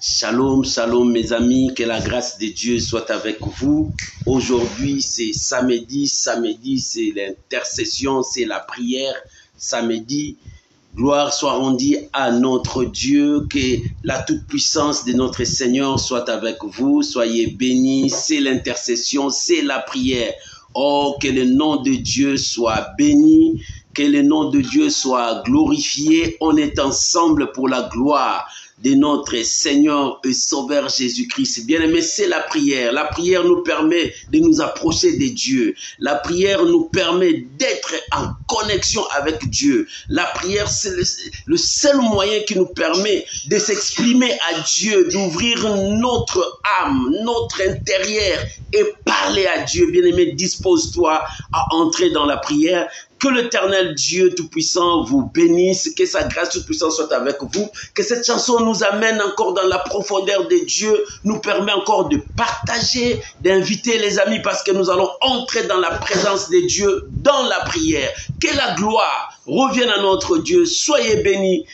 Shalom, shalom mes amis, que la grâce de Dieu soit avec vous. Aujourd'hui c'est samedi c'est l'intercession, c'est la prière. Samedi, gloire soit rendue à notre Dieu, que la toute-puissance de notre Seigneur soit avec vous. Soyez bénis, c'est l'intercession, c'est la prière. Oh, que le nom de Dieu soit béni, que le nom de Dieu soit glorifié. On est ensemble pour la gloire de notre Seigneur et Sauveur Jésus-Christ. Bien-aimé, c'est la prière. La prière nous permet de nous approcher de Dieu. La prière nous permet d'être en connexion avec Dieu. La prière, c'est le seul moyen qui nous permet de s'exprimer à Dieu, d'ouvrir notre âme, notre intérieur et parler à Dieu. Bien-aimé, dispose-toi à entrer dans la prière. Que l'Éternel Dieu Tout-Puissant vous bénisse, que sa grâce toute-puissante soit avec vous, que cette chanson nous amène encore dans la profondeur de Dieu, nous permet encore de partager, d'inviter les amis parce que nous allons entrer dans la présence de Dieu, dans la prière. Que la gloire revienne à notre Dieu. Soyez bénis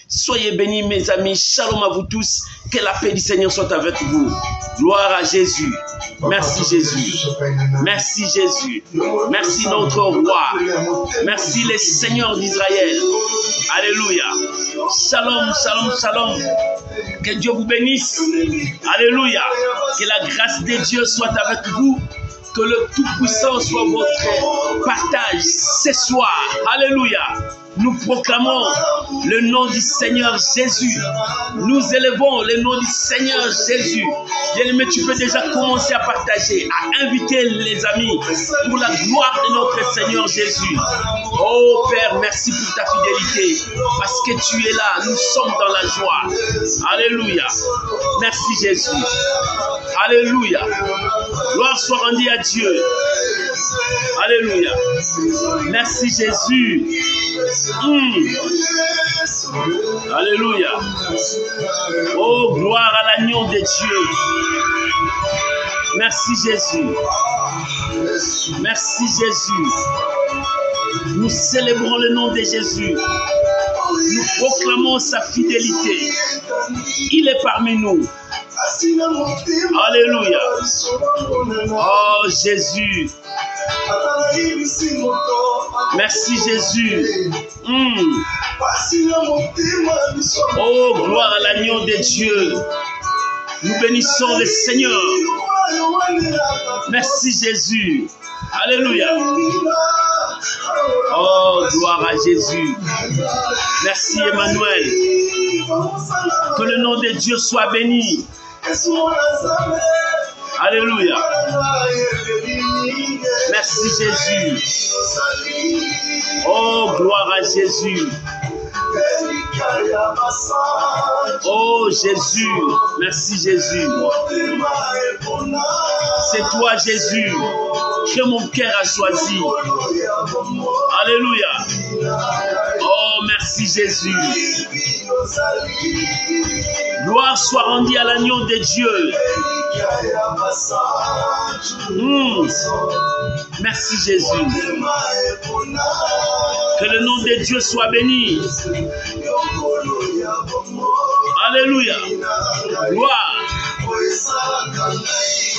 mes amis. Shalom à vous tous. Que la paix du Seigneur soit avec vous. Gloire à Jésus. Merci Jésus. Merci Jésus. Merci notre roi. Merci les seigneurs d'Israël. Alléluia. Shalom, shalom, shalom. Que Dieu vous bénisse. Alléluia. Que la grâce de Dieu soit avec vous. Que le Tout-Puissant soit votre partage ce soir. Alléluia. Nous proclamons le nom du Seigneur Jésus. Nous élevons le nom du Seigneur Jésus. Bien-aimé, tu peux déjà commencer à partager, à inviter les amis pour la gloire de notre Seigneur Jésus. Oh Père, merci pour ta fidélité. Parce que tu es là, nous sommes dans la joie. Alléluia. Merci Jésus. Alléluia. Gloire soit rendue à Dieu. Alléluia. Merci Jésus. Alléluia. Oh, gloire à l'agneau de Dieu. Merci Jésus. Merci Jésus. Nous célébrons le nom de Jésus. Nous proclamons sa fidélité. Il est parmi nous. Alléluia. Oh Jésus. Merci Jésus. Oh, gloire à l'agneau de Dieu. Nous bénissons le Seigneur. Merci Jésus. Alléluia. Oh, gloire à Jésus. Merci Emmanuel. Que le nom de Dieu soit béni. Alléluia. Merci Jésus. Oh, gloire à Jésus. Oh Jésus. Merci Jésus. C'est toi Jésus que mon cœur a choisi. Alléluia. Oh merci Jésus. Gloire soit rendue à l'agneau de Dieu. Merci Jésus. Que le nom de Dieu soit béni. Alléluia. Gloire.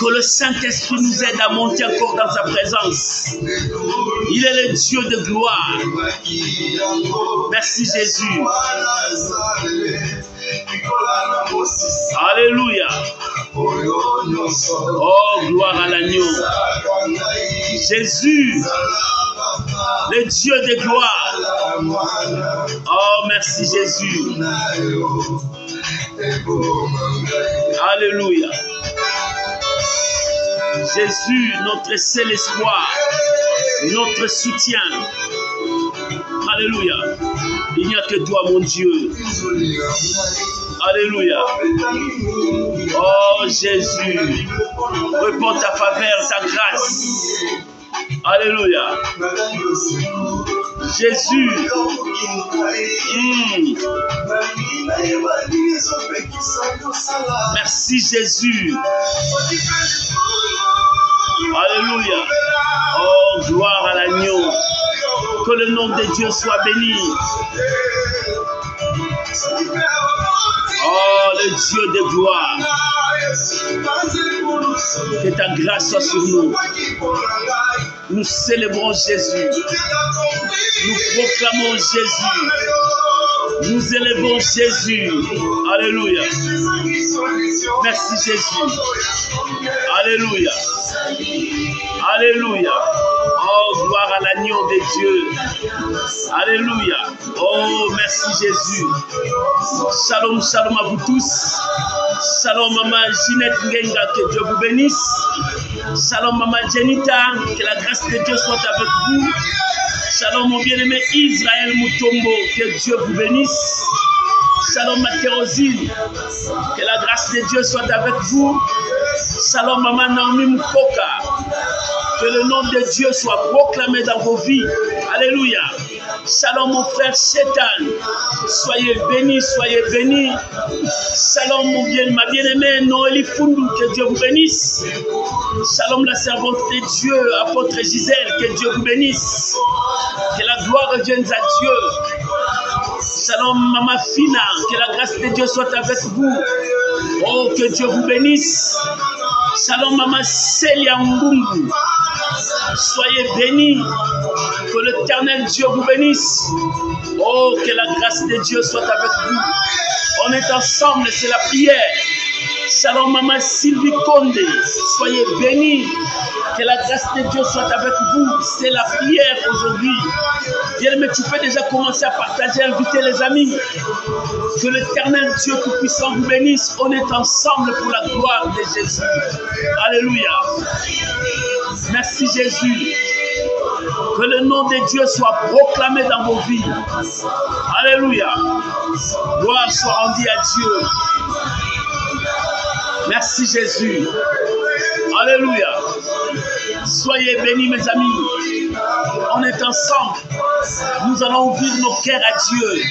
Que le Saint-Esprit nous aide à monter encore dans sa présence. Il est le Dieu de gloire. Merci Jésus. Alléluia. Oh, gloire à l'agneau. Jésus, le Dieu de gloire. Oh, merci Jésus. Alléluia. Jésus, notre seul espoir, notre soutien. Alléluia. Il n'y a que toi, mon Dieu. Alléluia. Oh Jésus, réponds ta faveur, ta grâce. Alléluia. Jésus. Merci Jésus. Alléluia. Oh, gloire à l'agneau. Que le nom de Dieu soit béni. Oh, le Dieu de gloire. Que ta grâce soit sur nous. Nous célébrons Jésus. Nous proclamons Jésus. Nous élevons Jésus. Alléluia. Merci Jésus. Alléluia. Alléluia. Oh, gloire à l'agneau de Dieu. Alléluia. Oh, merci Jésus. Shalom, shalom à vous tous. Shalom, maman Ginette Ngenga, que Dieu vous bénisse. Shalom, maman Jenita, que la grâce de Dieu soit avec vous. Shalom, mon bien-aimé Israël Mutombo, que Dieu vous bénisse. Shalom, ma Thérosine, que la grâce de Dieu soit avec vous. Shalom, maman Naomi Mukoka, que le nom de Dieu soit proclamé dans vos vies. Alléluia. Shalom, mon frère Shetan, soyez bénis, soyez bénis. Shalom, ma bien-aimée Noélie Fundu, que Dieu vous bénisse. Shalom, la servante de Dieu, apôtre Gisèle, que Dieu vous bénisse. Que la gloire revienne à Dieu. Shalom, Maman Fina, que la grâce de Dieu soit avec vous. Oh, que Dieu vous bénisse. Shalom, Maman Célia Mbungu. Soyez bénis. Que l'Éternel Dieu vous bénisse. Oh, que la grâce de Dieu soit avec vous. On est ensemble, c'est la prière. Shalom, Maman Sylvie Condé. Soyez bénis. Que la grâce de Dieu soit avec vous. C'est la prière aujourd'hui. Bien-aimé, tu peux déjà commencer à partager, inviter les amis. Que l'Éternel Dieu Tout-Puissant vous bénisse. On est ensemble pour la gloire de Jésus. Alléluia. Merci Jésus. Que le nom de Dieu soit proclamé dans vos vies. Alléluia. Gloire soit rendue à Dieu. Merci Jésus. Alléluia. Soyez bénis mes amis. On est ensemble. Nous allons ouvrir nos cœurs à Dieu.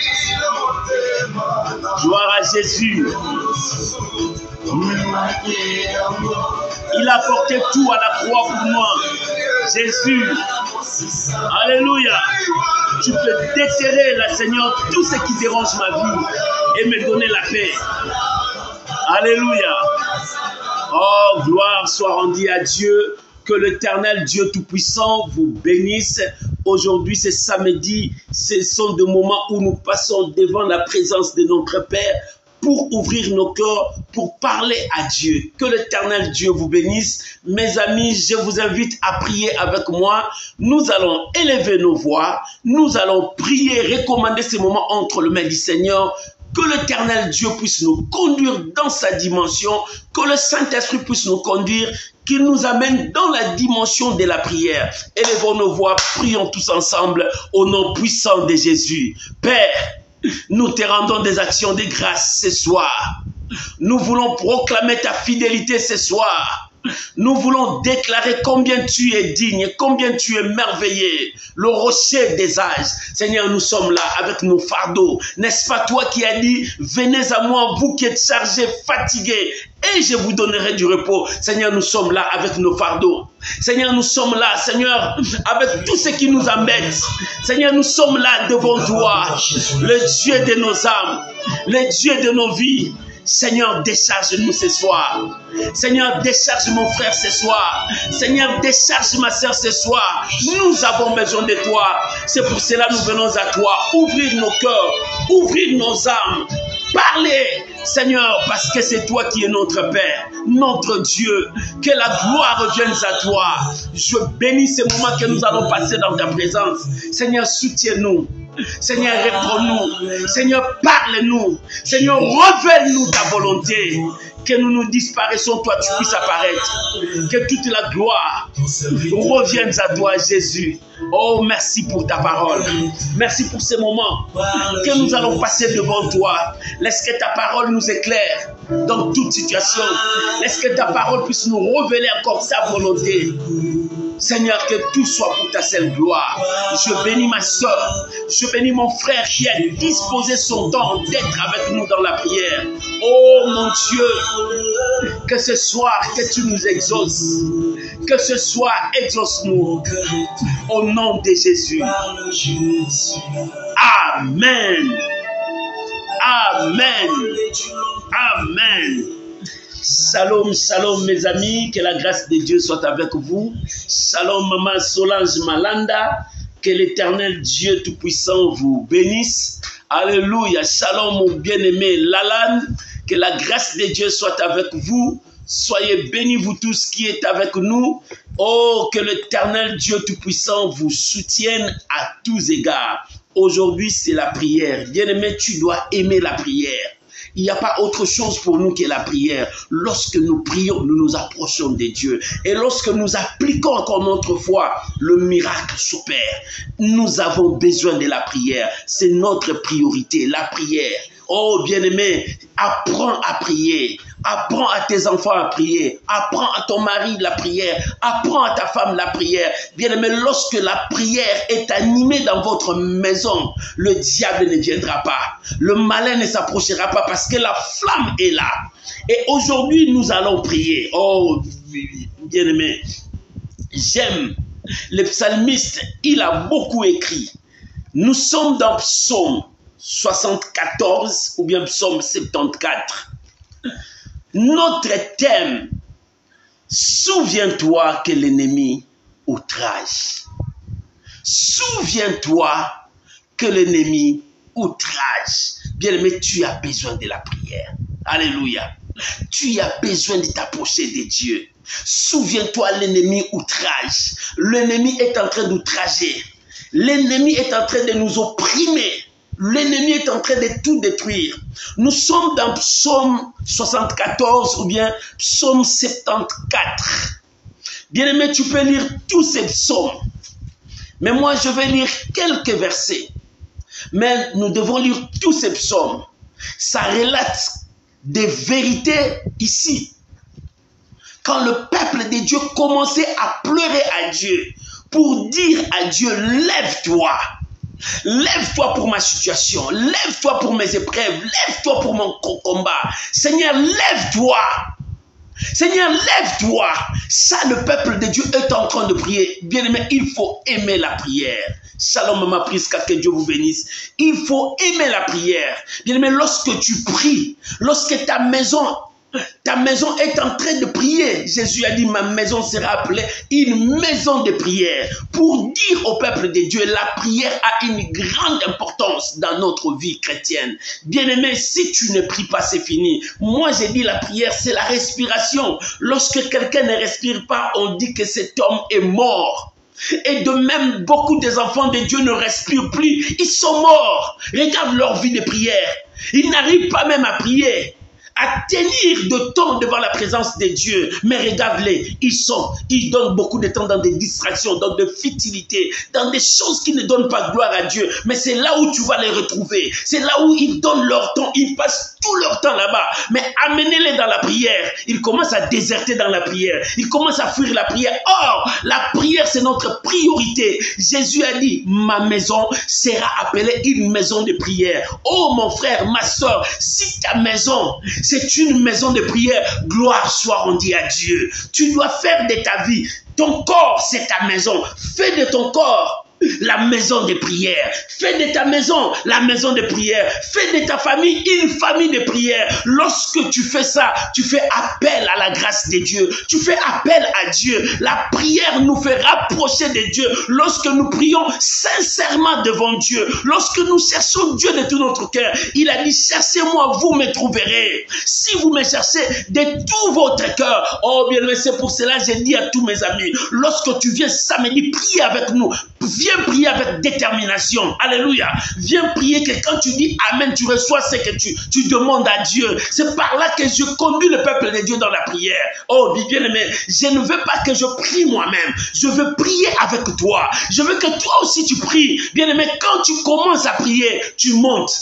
Gloire à Jésus. Il a porté tout à la croix pour moi. Jésus. Alléluia. Tu peux déterrer, la Seigneur, tout ce qui dérange ma vie et me donner la paix. Alléluia. Oh, gloire soit rendue à Dieu. Que l'Éternel Dieu Tout-Puissant vous bénisse. Aujourd'hui, c'est samedi. Ce sont des moments où nous passons devant la présence de notre Père pour ouvrir nos cœurs, pour parler à Dieu. Que l'Éternel Dieu vous bénisse. Mes amis, je vous invite à prier avec moi. Nous allons élever nos voix. Nous allons prier, recommander ces moments entre les mains du Seigneur. Que l'Éternel Dieu puisse nous conduire dans sa dimension, que le Saint-Esprit puisse nous conduire, qu'il nous amène dans la dimension de la prière. Élevons nos voix, prions tous ensemble au nom puissant de Jésus. Père, nous te rendons des actions de grâce ce soir. Nous voulons proclamer ta fidélité ce soir. Nous voulons déclarer combien tu es digne, combien tu es merveilleux, le rocher des âges. Seigneur, nous sommes là avec nos fardeaux. N'est-ce pas toi qui as dit, venez à moi, vous qui êtes chargés, fatigués, et je vous donnerai du repos. Seigneur, nous sommes là avec nos fardeaux. Seigneur, nous sommes là, Seigneur, avec tout ce qui nous embête. Seigneur, nous sommes là devant toi, le Dieu de nos âmes, le Dieu de nos vies. Seigneur, décharge-nous ce soir. Seigneur, décharge mon frère ce soir. Seigneur, décharge ma soeur ce soir. Nous avons besoin de toi. C'est pour cela que nous venons à toi. Ouvrir nos cœurs, ouvrir nos âmes. Parlez, Seigneur, parce que c'est toi qui es notre Père, notre Dieu. Que la gloire revienne à toi. Je bénis ces moments que nous allons passer dans ta présence. Seigneur, soutiens-nous. Seigneur, réponds-nous. Seigneur, parle-nous. Seigneur, révèle-nous ta volonté. Que nous nous disparaissons, toi tu puisses apparaître. Que toute la gloire revienne à toi, Jésus. Oh, merci pour ta parole. Merci pour ces moments que nous allons passer devant toi. Laisse que ta parole nous éclaire dans toute situation. Laisse que ta parole puisse nous révéler encore ta volonté. Seigneur, que tout soit pour ta seule gloire. Je bénis ma soeur, je bénis mon frère qui a disposé son temps d'être avec nous dans la prière. Oh mon Dieu, que ce soir, que tu nous exauces. Que ce soir, exauce-nous. Au nom de Jésus. Amen. Amen. Amen. Shalom, shalom mes amis, que la grâce de Dieu soit avec vous. Shalom maman Solange Malanda, que l'éternel Dieu Tout-Puissant vous bénisse. Alléluia, shalom mon bien-aimé Lalan, que la grâce de Dieu soit avec vous. Soyez bénis vous tous qui êtes avec nous. Oh, que l'éternel Dieu Tout-Puissant vous soutienne à tous égards. Aujourd'hui, c'est la prière. Bien-aimé, tu dois aimer la prière. Il n'y a pas autre chose pour nous que la prière. Lorsque nous prions, nous nous approchons de Dieu. Et lorsque nous appliquons encore notre foi, le miracle s'opère. Nous avons besoin de la prière. C'est notre priorité, la prière. Oh, bien-aimé, apprends à prier. Apprends à tes enfants à prier. Apprends à ton mari la prière. Apprends à ta femme la prière. Bien-aimé, lorsque la prière est animée dans votre maison, le diable ne viendra pas. Le malin ne s'approchera pas parce que la flamme est là. Et aujourd'hui, nous allons prier. Oh, bien-aimé, j'aime le psalmiste. Il a beaucoup écrit. Nous sommes dans Psaume 74 ou bien Psaume 74. Notre thème, souviens-toi que l'ennemi outrage. Souviens-toi que l'ennemi outrage. Bien-aimé, tu as besoin de la prière. Alléluia. Tu as besoin de t'approcher de Dieu. Souviens-toi, l'ennemi outrage. L'ennemi est en train d'outrager. L'ennemi est en train de nous opprimer. L'ennemi est en train de tout détruire. Nous sommes dans Psaume 74 ou bien Psaume 74. Bien-aimé, tu peux lire tous ces psaumes. Mais moi, je vais lire quelques versets. Mais nous devons lire tous ces psaumes. Ça relate des vérités ici. Quand le peuple de Dieu commençait à pleurer à Dieu pour dire à Dieu, lève-toi. Lève-toi pour ma situation, lève-toi pour mes épreuves, lève-toi pour mon combat. Seigneur, lève-toi. Seigneur, lève-toi. Ça, le peuple de Dieu est en train de prier. Bien-aimé, il faut aimer la prière. Shalom, maman Priska, que Dieu vous bénisse. Il faut aimer la prière. Bien-aimé, lorsque tu pries, lorsque ta maison est en train de prier. Jésus a dit, ma maison sera appelée une maison de prière. Pour dire au peuple de Dieu, la prière a une grande importance dans notre vie chrétienne. Bien-aimé, si tu ne pries pas, c'est fini. Moi, j'ai dit la prière, c'est la respiration. Lorsque quelqu'un ne respire pas, on dit que cet homme est mort. Et de même, beaucoup des enfants de Dieu ne respirent plus. Ils sont morts. Regarde leur vie de prière. Ils n'arrivent pas même à prier, à tenir de temps devant la présence de Dieu. Mais regarde-les, ils donnent beaucoup de temps dans des distractions, dans des futilités, dans des choses qui ne donnent pas gloire à Dieu. Mais c'est là où tu vas les retrouver. C'est là où ils donnent leur temps, ils passent tout leur temps là-bas. Mais amenez-les dans la prière. Ils commencent à déserter dans la prière. Ils commencent à fuir la prière. Or, la prière, c'est notre priorité. Jésus a dit, ma maison sera appelée une maison de prière. Oh mon frère, ma soeur, si ta maison, c'est une maison de prière, gloire soit rendue à Dieu. Tu dois faire de ta vie, ton corps c'est ta maison. Fais de ton corps la maison de prière. Fais de ta maison la maison de prière. Fais de ta famille une famille de prière. Lorsque tu fais ça, tu fais appel à la grâce de Dieu. Tu fais appel à Dieu. La prière nous fait rapprocher de Dieu. Lorsque nous prions sincèrement devant Dieu, lorsque nous cherchons Dieu de tout notre cœur, il a dit, cherchez-moi, vous me trouverez. Si vous me cherchez de tout votre cœur, oh bien, c'est pour cela que j'ai dit à tous mes amis, lorsque tu viens samedi prier avec nous, viens prier avec détermination. Alléluia. Viens prier que quand tu dis Amen, tu reçois ce que tu demandes à Dieu. C'est par là que je conduis le peuple de Dieu dans la prière. Oh, bien-aimé, je ne veux pas que je prie moi-même. Je veux prier avec toi. Je veux que toi aussi tu pries. Bien-aimé, quand tu commences à prier, tu montes.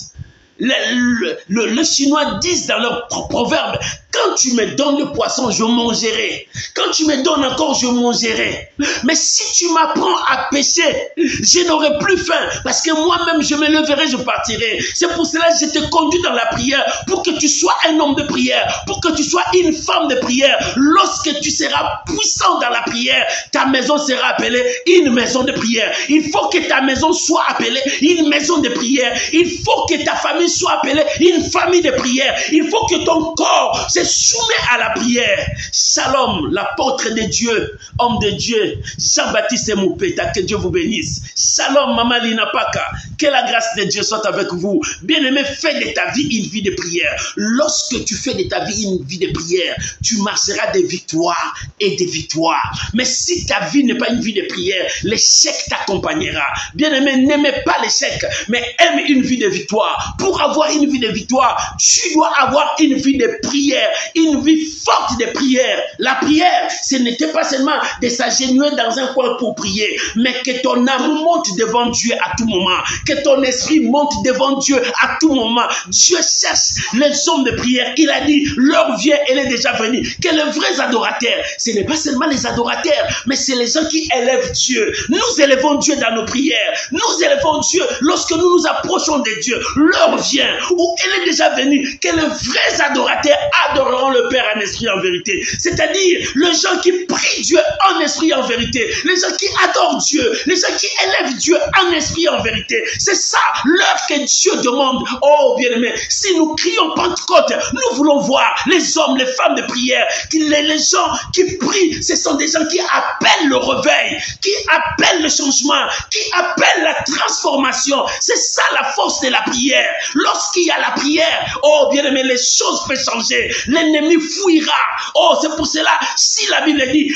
Les Chinois disent dans leur proverbe, quand Quand tu me donnes le poisson, je mangerai. Quand tu me donnes encore, je mangerai. Mais si tu m'apprends à pêcher, je n'aurai plus faim. Parce que moi-même, je me leverai, je partirai. C'est pour cela que je te conduis dans la prière. Pour que tu sois un homme de prière. Pour que tu sois une femme de prière. Lorsque tu seras puissant dans la prière, ta maison sera appelée une maison de prière. Il faut que ta maison soit appelée une maison de prière. Il faut que ta famille soit appelée une famille de prière. Il faut que ton corps se soumette à la prière. Shalom, l'apôtre de Dieu, homme de Dieu, Jean-Baptiste Moupeta, que Dieu vous bénisse. Shalom, Maman Lina Paka, que la grâce de Dieu soit avec vous. Bien-aimé, fais de ta vie une vie de prière. Lorsque tu fais de ta vie une vie de prière, tu marcheras des victoires et des victoires. Mais si ta vie n'est pas une vie de prière, l'échec t'accompagnera. Bien-aimé, n'aimez pas l'échec, mais aime une vie de victoire. Pour avoir une vie de victoire, tu dois avoir une vie de prière, une vie forte de prière. La prière, ce n'était pas seulement de s'agenouiller dans un coin pour prier, mais que ton âme monte devant Dieu à tout moment, que ton esprit monte devant Dieu à tout moment. Dieu cherche les hommes de prière. Il a dit, l'heure vient, elle est déjà venue. Que les vrais adorateurs, ce n'est pas seulement les adorateurs, mais c'est les gens qui élèvent Dieu. Nous élevons Dieu dans nos prières. Nous élevons Dieu lorsque nous nous approchons de Dieu. L'heure vient où elle est déjà venue, que les vrais adorateurs adoreront le Père en esprit en vérité. C'est-à-dire, les gens qui prient Dieu en esprit en vérité, les gens qui adorent Dieu, les gens qui élèvent Dieu en esprit en vérité. C'est ça l'heure que Dieu demande. Oh bien-aimé, si nous crions Pentecôte, nous voulons voir les hommes, les femmes de prière, les gens qui prient, ce sont des gens qui appellent le réveil, qui appellent le changement, qui appellent la transformation. C'est ça la force de la prière. Lorsqu'il y a la prière, oh bien-aimé, les choses peuvent changer. L'ennemi fuira. Oh, c'est pour cela, si la Bible dit,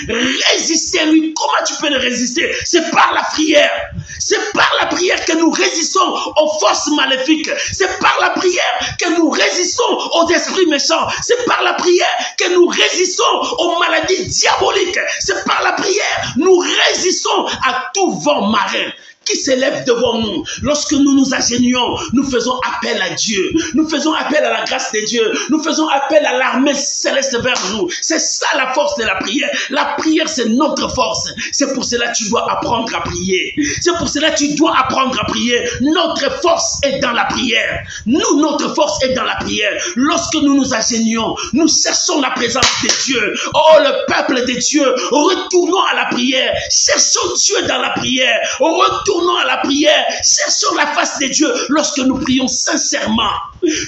résistez-lui, comment tu peux le résister? C'est par la prière. C'est par la prière que nous résistons aux forces maléfiques. C'est par la prière que nous résistons aux esprits méchants. C'est par la prière que nous résistons aux maladies diaboliques. C'est par la prière que nous résistons à tout vent marin qui s'élève devant nous. Lorsque nous nous agenouillons, nous faisons appel à Dieu. Nous faisons appel à la grâce de Dieu. Nous faisons appel à l'armée céleste vers nous. C'est ça la force de la prière. La prière, c'est notre force. C'est pour cela que tu dois apprendre à prier. C'est pour cela que tu dois apprendre à prier. Notre force est dans la prière. Nous, notre force est dans la prière. Lorsque nous nous agenouillons, nous cherchons la présence de Dieu. Oh, le peuple de Dieu, retournons à la prière. Cherchons Dieu dans la prière. Retournons à la prière, cherchons la face de Dieu lorsque nous prions sincèrement.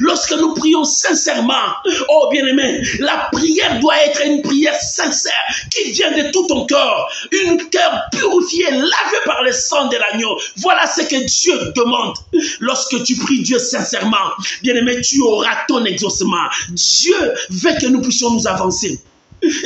Lorsque nous prions sincèrement, oh bien-aimé, la prière doit être une prière sincère qui vient de tout ton cœur. Un cœur purifié, lavé par le sang de l'agneau. Voilà ce que Dieu demande. Lorsque tu pries Dieu sincèrement, bien-aimé, tu auras ton exaucement. Dieu veut que nous puissions nous avancer.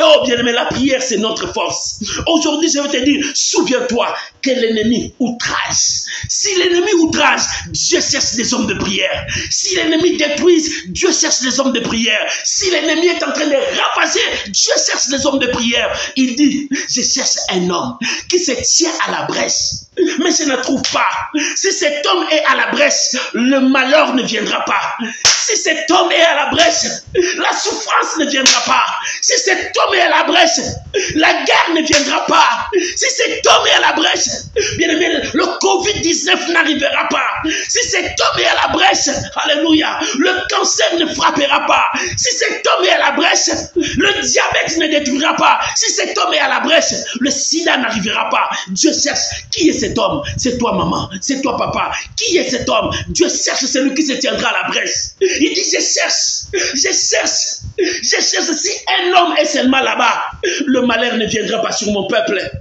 Oh bien-aimé, la prière c'est notre force. Aujourd'hui je vais te dire, souviens-toi que l'ennemi outrage. Si l'ennemi outrage, Dieu cherche des hommes de prière. Si l'ennemi détruise, Dieu cherche des hommes de prière. Si l'ennemi est en train de ravager, Dieu cherche des hommes de prière. Il dit, je cherche un homme qui se tient à la brèche. Mais je ne trouve pas. Si cet homme est à la brèche, le malheur ne viendra pas. Si cet homme est à la brèche, la souffrance ne viendra pas. Si cet homme est à la brèche, la guerre ne viendra pas. Si cet homme est à la brèche, bien aimé, le Covid-19 n'arrivera pas. Si cet homme est à la brèche, alléluia, le cancer ne frappera pas. Si cet homme est à la brèche, le diabète ne détruira pas. Si cet homme est à la brèche, le sida n'arrivera pas. Dieu cherche. Qui est cet homme? C'est toi maman, c'est toi papa. Qui est cet homme? Dieu cherche celui qui se tiendra à la brèche. Il dit je cherche, je cherche. Je cherche. Si un homme est seulement là-bas, le malheur ne viendra pas sur mon peuple.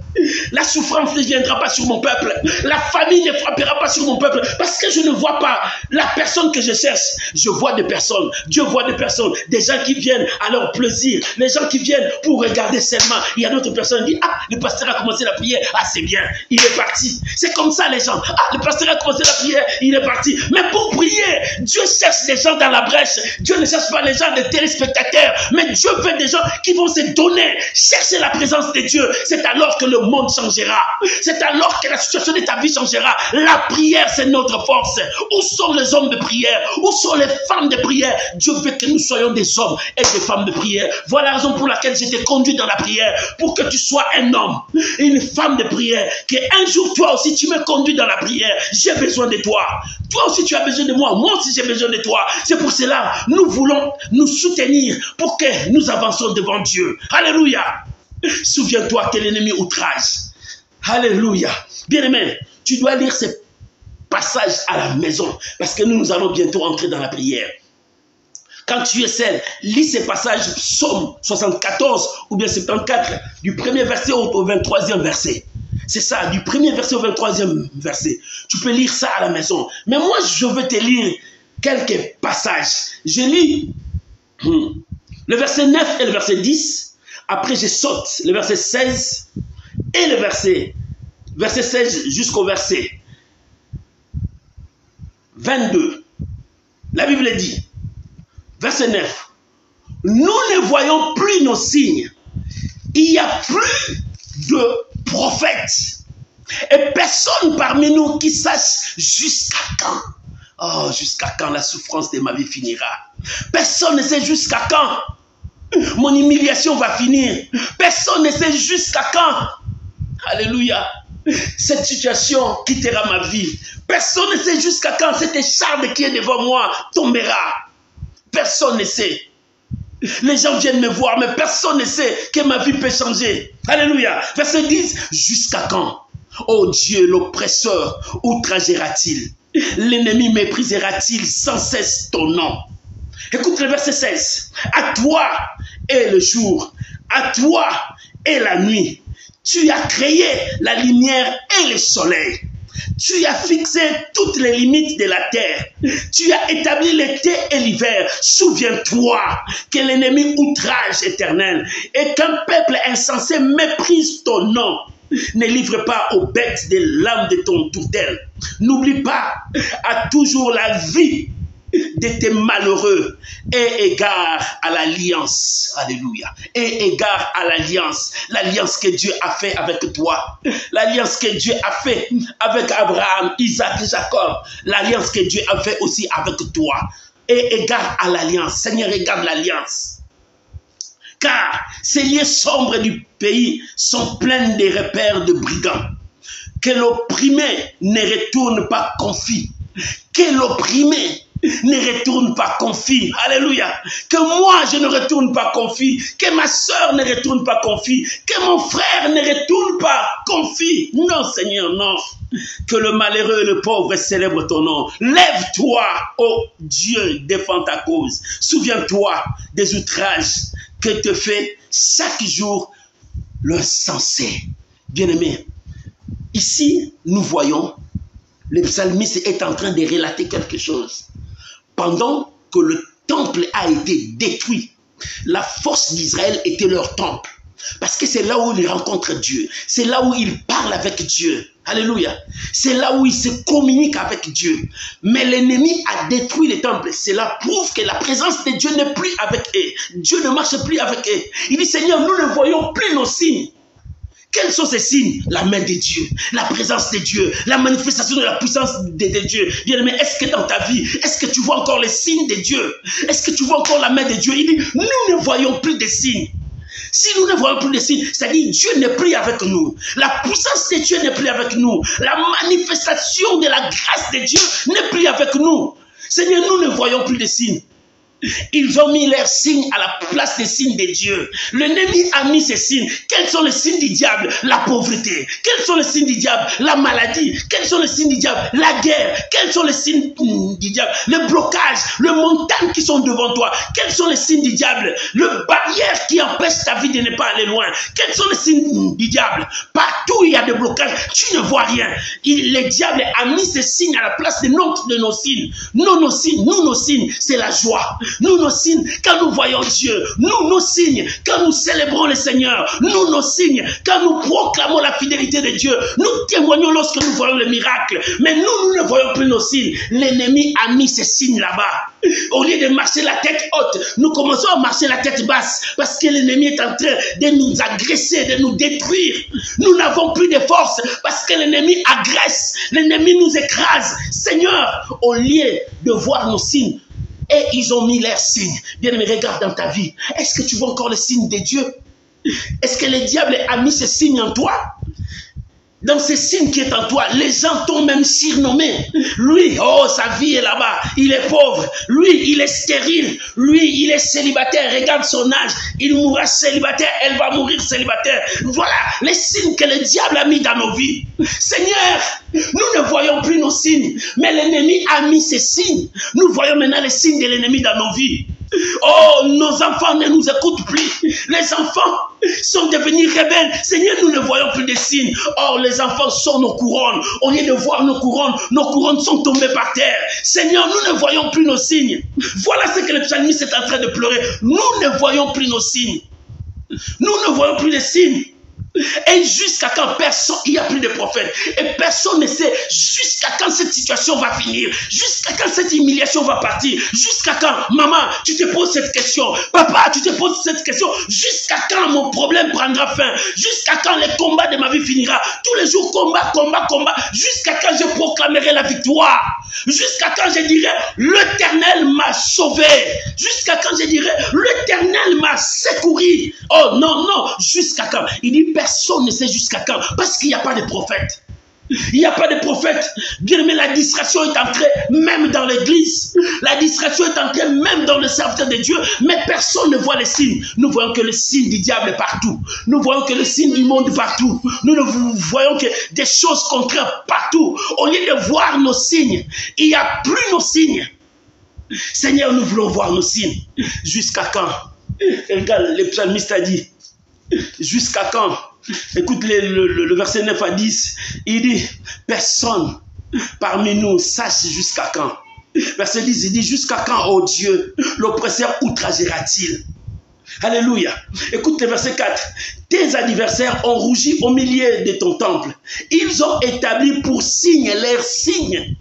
La souffrance ne viendra pas sur mon peuple. La famille ne frappera pas sur mon peuple. Parce que je ne vois pas la personne que je cherche. Je vois des personnes. Dieu voit des personnes. Des gens qui viennent à leur plaisir. Les gens qui viennent pour regarder seulement. Il y a d'autres personnes qui disent, ah, le pasteur a commencé la prière. Ah, c'est bien. Il est parti. C'est comme ça les gens. Ah, le pasteur a commencé la prière. Il est parti. Mais pour prier, Dieu cherche des gens dans la brèche. Dieu ne cherche pas les gens des téléspectateurs. Mais Dieu veut des gens qui vont se donner. Chercher la présence de Dieu. C'est alors que le monde changera. C'est alors que la situation de ta vie changera. La prière, c'est notre force. Où sont les hommes de prière? Où sont les femmes de prière? Dieu veut que nous soyons des hommes et des femmes de prière. Voilà la raison pour laquelle je t'ai conduit dans la prière. Pour que tu sois un homme et une femme de prière. Qu'un jour, toi aussi, tu me conduis dans la prière. J'ai besoin de toi. Toi aussi, tu as besoin de moi. Moi aussi, j'ai besoin de toi. C'est pour cela, nous voulons nous soutenir pour que nous avancions devant Dieu. Alléluia. Souviens-toi que l'ennemi outrage. Alléluia. Bien-aimé, tu dois lire ces passages à la maison parce que nous allons bientôt entrer dans la prière. Quand tu es seul, lis ces passages, Psaume 74 ou bien 74, du premier verset au 23e verset. C'est ça, du premier verset au 23e verset. Tu peux lire ça à la maison. Mais moi, je veux te lire quelques passages. Je lis le verset 9 et le verset 10. Après, je saute le verset 16 et le verset 16 jusqu'au verset 22. La Bible dit, verset 9, nous ne voyons plus nos signes. Il n'y a plus de prophètes. Et personne parmi nous qui sache jusqu'à quand. Oh, jusqu'à quand la souffrance de ma vie finira. Personne ne sait jusqu'à quand mon humiliation va finir. Personne ne sait jusqu'à quand. Alléluia. Cette situation quittera ma vie. Personne ne sait jusqu'à quand cette écharpe qui est devant moi tombera. Personne ne sait. Les gens viennent me voir, mais personne ne sait que ma vie peut changer. Alléluia. Verset 10. Jusqu'à quand, ô Dieu, l'oppresseur outragera-t-il? L'ennemi méprisera-t-il sans cesse ton nom? Écoute le verset 16. À toi est le jour, à toi est la nuit. Tu as créé la lumière et le soleil. Tu as fixé toutes les limites de la terre. Tu as établi l'été et l'hiver. Souviens-toi que l'ennemi outrage éternel et qu'un peuple insensé méprise ton nom. Ne livre pas aux bêtes des lames de ton tourtel. N'oublie pas à toujours la vie de tes malheureux et égard à l'alliance. Alléluia. Et égard à l'alliance que Dieu a fait avec toi, l'alliance que Dieu a fait avec Abraham, Isaac et Jacob, l'alliance que Dieu a fait aussi avec toi. Et égard à l'alliance. Seigneur, regarde l'alliance. Car ces lieux sombres du pays sont pleins de repères de brigands. Que l'opprimé ne retourne pas confit. Que l'opprimé ne retourne pas confit. Alléluia. Que moi je ne retourne pas confit. Que ma soeur ne retourne pas confit. Que mon frère ne retourne pas confit. Non Seigneur, non. Que le malheureux et le pauvre célèbrent ton nom. Lève-toi, ô Dieu, défends ta cause. Souviens-toi des outrages que te fait chaque jour le censé. Bien-aimé, ici nous voyons le psalmiste est en train de relater quelque chose. Pendant que le temple a été détruit, la force d'Israël était leur temple. Parce que c'est là où ils rencontrent Dieu. C'est là où ils parlent avec Dieu. Alléluia. C'est là où ils se communiquent avec Dieu. Mais l'ennemi a détruit les temples. Cela prouve que la présence de Dieu n'est plus avec eux. Dieu ne marche plus avec eux. Il dit, Seigneur, nous ne voyons plus nos signes. Quels sont ces signes? La main de Dieu, la présence de Dieu, la manifestation de la puissance de Dieu. Bien-aimé, est-ce que dans ta vie, est-ce que tu vois encore les signes de Dieu? Est-ce que tu vois encore la main de Dieu? Il dit, nous ne voyons plus de signes. Si nous ne voyons plus de signes, c'est-à-dire Dieu n'est plus avec nous. La puissance de Dieu n'est plus avec nous. La manifestation de la grâce de Dieu n'est plus avec nous. Seigneur, nous ne voyons plus de signes. Ils ont mis leurs signes à la place des signes de Dieu. L'ennemi a mis ses signes. Quels sont les signes du diable? La pauvreté. Quels sont les signes du diable? La maladie. Quels sont les signes du diable? La guerre. Quels sont les signes du diable? Le blocage, les montagnes qui sont devant toi. Quels sont les signes du diable? Le barrière qui empêche ta vie de ne pas aller loin. Quels sont les signes du diable? Partout il y a des blocages, tu ne vois rien. Le diable a mis ses signes à la place de nos signes. Nous, nos signes, c'est la joie. Nous, nos signes, quand nous voyons Dieu. Nous, nos signes, quand nous célébrons le Seigneur. Nous, nos signes, quand nous proclamons la fidélité de Dieu. Nous témoignons lorsque nous voyons le miracle. Mais nous ne voyons plus nos signes. L'ennemi a mis ses signes là-bas. Au lieu de marcher la tête haute, nous commençons à marcher la tête basse. parce que l'ennemi est en train de nous agresser, de nous détruire. Nous n'avons plus de force parce que l'ennemi agresse, l'ennemi nous écrase. Seigneur, au lieu de voir nos signes, et ils ont mis leurs signes. Bien-aimé, regarde dans ta vie. Est-ce que tu vois encore les signes de Dieu? Est-ce que le diable a mis ces signes en toi? Dans ces signes qui est en toi, les gens t'ont même surnommé. Lui, oh, sa vie est là-bas. Il est pauvre. Lui, il est stérile. Lui, il est célibataire. Regarde son âge. Il mourra célibataire. Elle va mourir célibataire. Voilà les signes que le diable a mis dans nos vies. Seigneur, nous ne voyons plus nos signes. Mais l'ennemi a mis ces signes. Nous voyons maintenant les signes de l'ennemi dans nos vies. Oh, nos enfants ne nous écoutent plus. Les enfants sont devenus rebelles. Seigneur, nous ne voyons plus de signes. Or, les enfants sont nos couronnes. Au lieu de voir nos couronnes sont tombées par terre. Seigneur, nous ne voyons plus nos signes. Voilà ce que le psalmiste est en train de pleurer. Nous ne voyons plus nos signes. Nous ne voyons plus les signes. Et jusqu'à quand personne, il n'y a plus de prophètes. Et personne ne sait jusqu'à quand cette situation va finir. Jusqu'à quand cette humiliation va partir. Jusqu'à quand, maman, tu te poses cette question. Papa, tu te poses cette question. Jusqu'à quand mon problème prendra fin. Jusqu'à quand le combat de ma vie finira. Tous les jours, combat, combat, combat. Jusqu'à quand je proclamerai la victoire. Jusqu'à quand je dirai, l'Éternel m'a sauvé. Jusqu'à quand je dirai, l'Éternel m'a secouru. Oh non, non, jusqu'à quand. Il dit, personne ne sait jusqu'à quand, parce qu'il n'y a pas de prophète. Il n'y a pas de prophète. Bien aimé, la distraction est entrée même dans l'église. La distraction est entrée même dans le serviteur de Dieu. Mais personne ne voit les signes. Nous voyons que le signe du diable est partout. Nous voyons que le signe du monde est partout. Nous ne voyons que des choses contraires partout. Au lieu de voir nos signes, il n'y a plus nos signes. Seigneur, nous voulons voir nos signes. Jusqu'à quand? Regarde, le psalmiste a dit, jusqu'à quand? Écoute le verset 9 à 10. Il dit, personne parmi nous sache jusqu'à quand. Verset 10, il dit, jusqu'à quand, ô Dieu, l'oppresseur outragera-t-il? Alléluia. Écoute le verset 4. Tes adversaires ont rougi au milieu de ton temple. Ils ont établi pour signe leurs signes.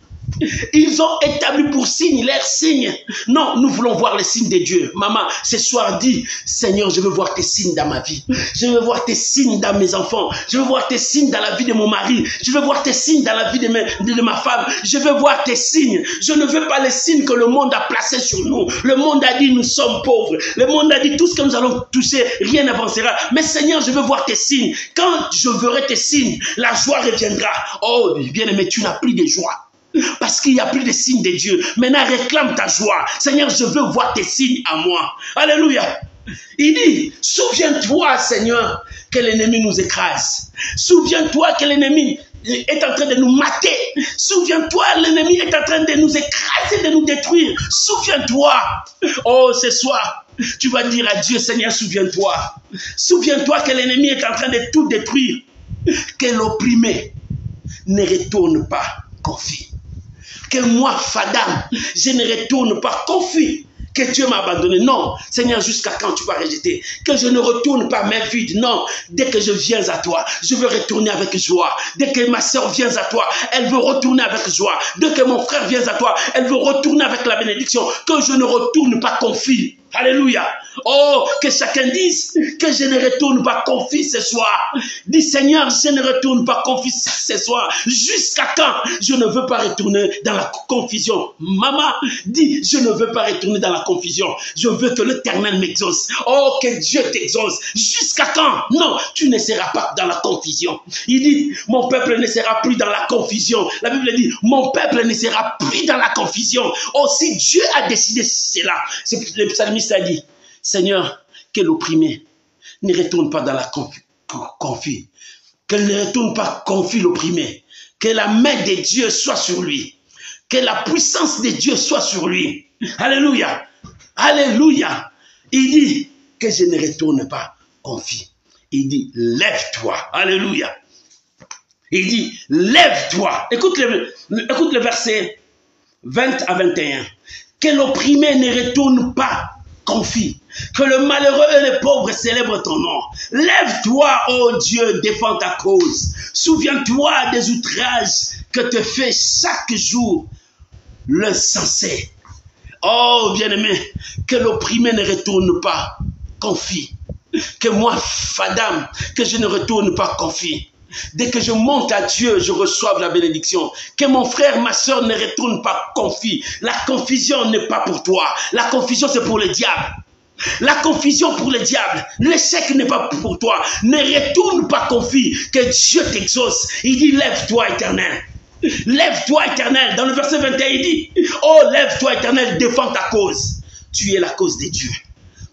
Ils ont établi pour signe leurs signes. Non, nous voulons voir les signes de Dieu. Maman, ce soir dit, Seigneur, je veux voir tes signes dans ma vie. Je veux voir tes signes dans mes enfants. Je veux voir tes signes dans la vie de mon mari. Je veux voir tes signes dans la vie de ma femme. Je veux voir tes signes. Je ne veux pas les signes que le monde a placés sur nous. Le monde a dit, nous sommes pauvres. Le monde a dit, tout ce que nous allons toucher, rien n'avancera. Mais Seigneur, je veux voir tes signes. Quand je verrai tes signes, la joie reviendra. Oh, bien-aimé, tu n'as plus de joie. Parce qu'il n'y a plus de signes de Dieu. Maintenant, réclame ta joie. Seigneur, je veux voir tes signes à moi. Alléluia. Il dit, souviens-toi, Seigneur, que l'ennemi nous écrase. Souviens-toi que l'ennemi est en train de nous mater. Souviens-toi, l'ennemi est en train de nous écraser, de nous détruire. Souviens-toi. Oh, ce soir, tu vas dire à Dieu, Seigneur, souviens-toi. Souviens-toi que l'ennemi est en train de tout détruire. Que l'opprimé ne retourne pas confie. Que moi, Fadam, je ne retourne pas confie que Dieu m'a abandonné. Non, Seigneur, jusqu'à quand tu vas rejeter? Que je ne retourne pas main vide. Non, dès que je viens à toi, je veux retourner avec joie. Dès que ma soeur vient à toi, elle veut retourner avec joie. Dès que mon frère vient à toi, elle veut retourner avec la bénédiction. Que je ne retourne pas confie. Alléluia. Oh, que chacun dise que je ne retourne pas confie ce soir. Dis, Seigneur, je ne retourne pas confie ce soir. Jusqu'à quand je ne veux pas retourner dans la confusion. Maman, dis, je ne veux pas retourner dans la confusion. Je veux que l'Éternel m'exauce. Oh, que Dieu t'exauce. Jusqu'à quand? Non, tu ne seras pas dans la confusion. Il dit, mon peuple ne sera plus dans la confusion. La Bible dit, mon peuple ne sera plus dans la confusion. Oh, si Dieu a décidé cela, c'est le psalmiste a dit, Seigneur, que l'opprimé ne retourne pas dans la confie. Qu'elle ne retourne pas confie l'opprimé. Que la main de Dieu soit sur lui. Que la puissance de Dieu soit sur lui. Alléluia. Alléluia. Il dit que je ne retourne pas confie. Il dit, lève-toi. Alléluia. Il dit, lève-toi. Écoute le verset 20 à 21. Que l'opprimé ne retourne pas confie. Que le malheureux et le pauvre célèbrent ton nom. Lève-toi, ô Dieu, défends ta cause. Souviens-toi des outrages que te fait chaque jour l'insensé. Oh, bien-aimé, que l'opprimé ne retourne pas confie. Que moi, Fadam, que je ne retourne pas confie. Dès que je monte à Dieu, je reçois la bénédiction. Que mon frère, ma soeur ne retourne pas confie. La confusion n'est pas pour toi. La confusion, c'est pour le diable. La confusion pour le diable. L'échec n'est pas pour toi. Ne retourne pas confie. Que Dieu t'exauce. Il dit, lève-toi, Éternel. Lève-toi, Éternel. Dans le verset 21, il dit, oh, lève-toi, Éternel, défends ta cause. Tu es la cause de Dieu.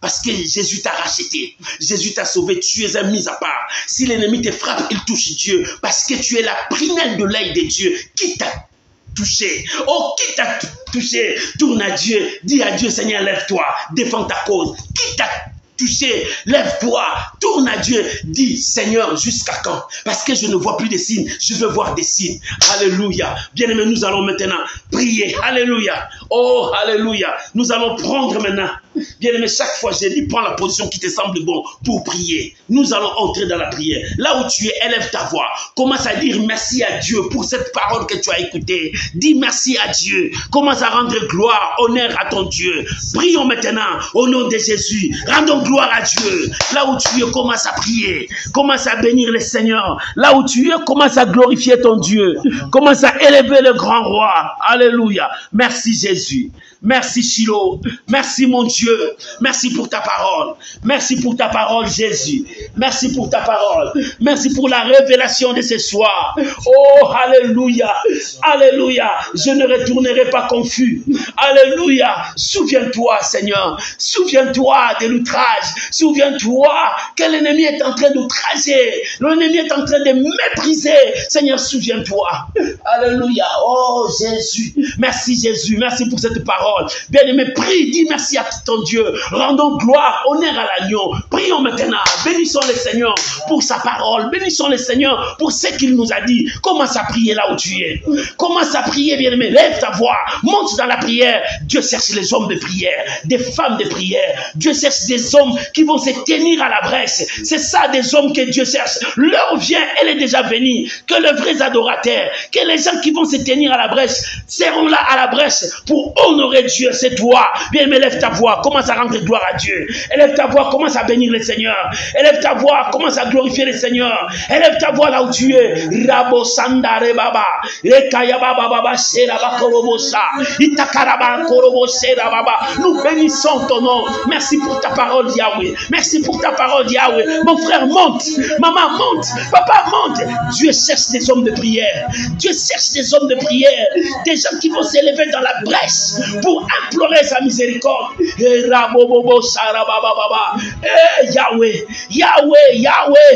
Parce que Jésus t'a racheté. Jésus t'a sauvé. Tu es un mis à part. Si l'ennemi te frappe, il touche Dieu. Parce que tu es la prunelle de l'œil de Dieu. Qui t'a touché? Oh, qui t'a touché? Tourne à Dieu. Dis à Dieu, Seigneur, lève-toi. Défends ta cause. Qui t'a touché? Lève-toi. Tourne à Dieu. Dis, Seigneur, jusqu'à quand? Parce que je ne vois plus de signes. Je veux voir des signes. Alléluia. Bien-aimés, nous allons maintenant prier. Alléluia. Oh, alléluia. Nous allons prendre maintenant. Bien-aimé, chaque fois, je dis, prends la position qui te semble bon pour prier. Nous allons entrer dans la prière. Là où tu es, élève ta voix. Commence à dire merci à Dieu pour cette parole que tu as écoutée. Dis merci à Dieu. Commence à rendre gloire, honneur à ton Dieu. Prions maintenant au nom de Jésus. Rendons gloire à Dieu. Là où tu es, commence à prier. Commence à bénir le Seigneur. Là où tu es, commence à glorifier ton Dieu. Commence à élever le grand roi. Alléluia. Merci Jésus. Merci Shiloh. Merci mon Dieu. Merci pour ta parole. Merci pour ta parole, Jésus. Merci pour ta parole. Merci pour la révélation de ce soir. Oh, alléluia. Alléluia. Je ne retournerai pas confus. Alléluia. Souviens-toi, Seigneur. Souviens-toi de l'outrage. Souviens-toi que l'ennemi est en train d'outrager. L'ennemi est en train de mépriser. Seigneur, souviens-toi. Alléluia. Oh, Jésus. Merci, Jésus. Merci pour cette parole. Bien-aimé, prie, dis merci à ton Dieu. Rendons gloire, honneur à l'agneau. Prions maintenant. Bénissons le Seigneur pour sa parole. Bénissons le Seigneur pour ce qu'il nous a dit. Commence à prier là où tu es. Commence à prier, bien-aimé. Lève ta voix. Monte dans la prière. Dieu cherche les hommes de prière, des femmes de prière. Dieu cherche des hommes qui vont se tenir à la brèche. C'est ça, des hommes que Dieu cherche. L'heure vient, elle est déjà venue. Que les vrais adorateurs, que les gens qui vont se tenir à la brèche seront là à la brèche pour honorer Dieu. C'est toi. Bien, mais lève ta voix. Commence à rendre gloire à Dieu. Élève ta voix. Commence à bénir le Seigneur. Élève ta voix. Commence à glorifier le Seigneur. Élève ta voix là où tu es. Rabo sandare baba. Ekaya baba baba sera bakorobosa. Itakaraba korobosera baba. Nous bénissons ton nom. Merci pour ta parole, Yahweh. Merci pour ta parole, Yahweh. Mon frère, monte. Maman, monte. Papa, monte. Dieu cherche des hommes de prière. Dieu cherche des hommes de prière. Des gens qui vont s'élever dans la brèche pour implorer sa miséricorde. Yahweh, Yahweh, Yahweh.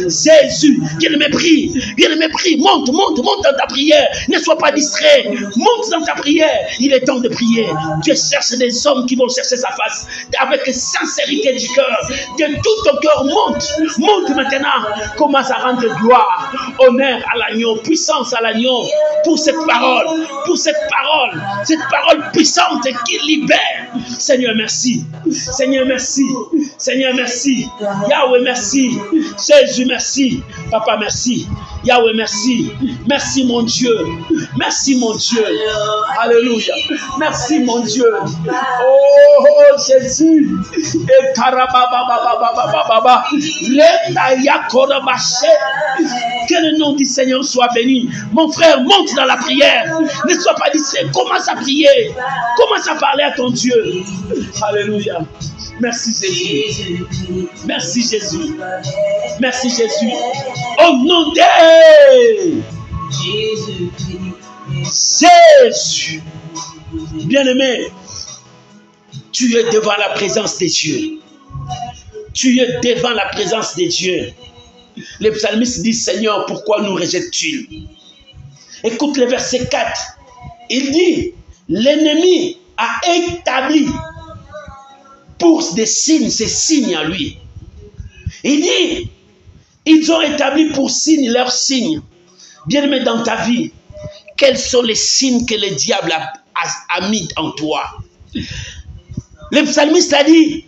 Jésus, viens me prie, viens me prie. Monte, monte, monte dans ta prière. Ne sois pas distrait. Monte dans ta prière. Il est temps de prier. Dieu cherche des hommes qui vont chercher sa face avec sincérité du cœur. De tout ton cœur, monte. Monte maintenant. Commence à rendre gloire, honneur à l'agneau, puissance à l'agneau pour cette parole cette parole puissante qui libère. Seigneur, merci. Seigneur, merci. Seigneur, merci. Yahweh, merci. Jésus, merci. Papa, merci. Yahweh, merci. Merci, mon Dieu. Merci, mon Dieu. Alléluia. Merci, mon Dieu. Oh, Jésus. Et karabababababababa. Que le nom du Seigneur soit béni. Mon frère, monte dans la prière. Ne sois pas distrait. Commence à prier. Commence à parler à ton Dieu. Alléluia. Merci Jésus. Merci Jésus. Merci Jésus. Au nom de Jésus. Bien-aimé, tu es devant la présence de Dieu. Tu es devant la présence de Dieu. Le psalmiste dit, Seigneur, pourquoi nous rejettes-tu? Écoute le verset 4. Il dit, l'ennemi a établi pour des signes, ces signes à lui. Il dit, ils ont établi pour signes leurs signes. Bien-aimé, dans ta vie, quels sont les signes que le diable a mis en toi? Le psalmiste a dit,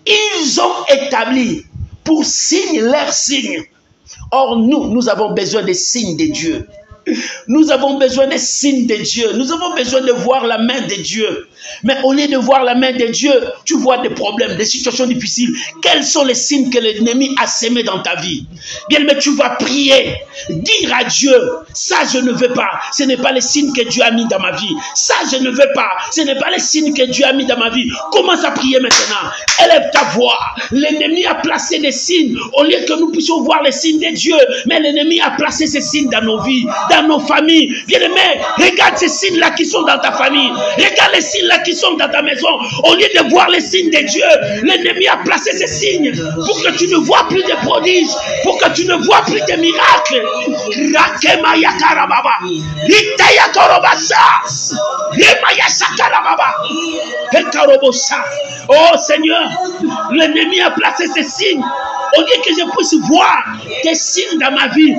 ils ont établi pour signes leurs signes. Or, nous avons besoin des signes de Dieu. Nous avons besoin des signes de Dieu. Nous avons besoin de voir la main de Dieu. Mais au lieu de voir la main de Dieu, tu vois des problèmes, des situations difficiles. Quels sont les signes que l'ennemi a sémés dans ta vie? Bien, mais tu vas prier, dire à Dieu, ça je ne veux pas. Ce n'est pas les signes que Dieu a mis dans ma vie. Ça je ne veux pas. Ce n'est pas les signes que Dieu a mis dans ma vie. Commence à prier maintenant. Élève ta voix. L'ennemi a placé des signes au lieu que nous puissions voir les signes de Dieu. Mais l'ennemi a placé ces signes dans nos vies, dans nos familles. Bien aimé, regarde ces signes-là qui sont dans ta famille. Regarde les signes-là qui sont dans ta maison. Au lieu de voir les signes de Dieu, l'ennemi a placé ces signes pour que tu ne vois plus de prodiges, pour que tu ne vois plus de miracles. Oh Seigneur, l'ennemi a placé ces signes. Au lieu que je puisse voir des signes dans ma vie,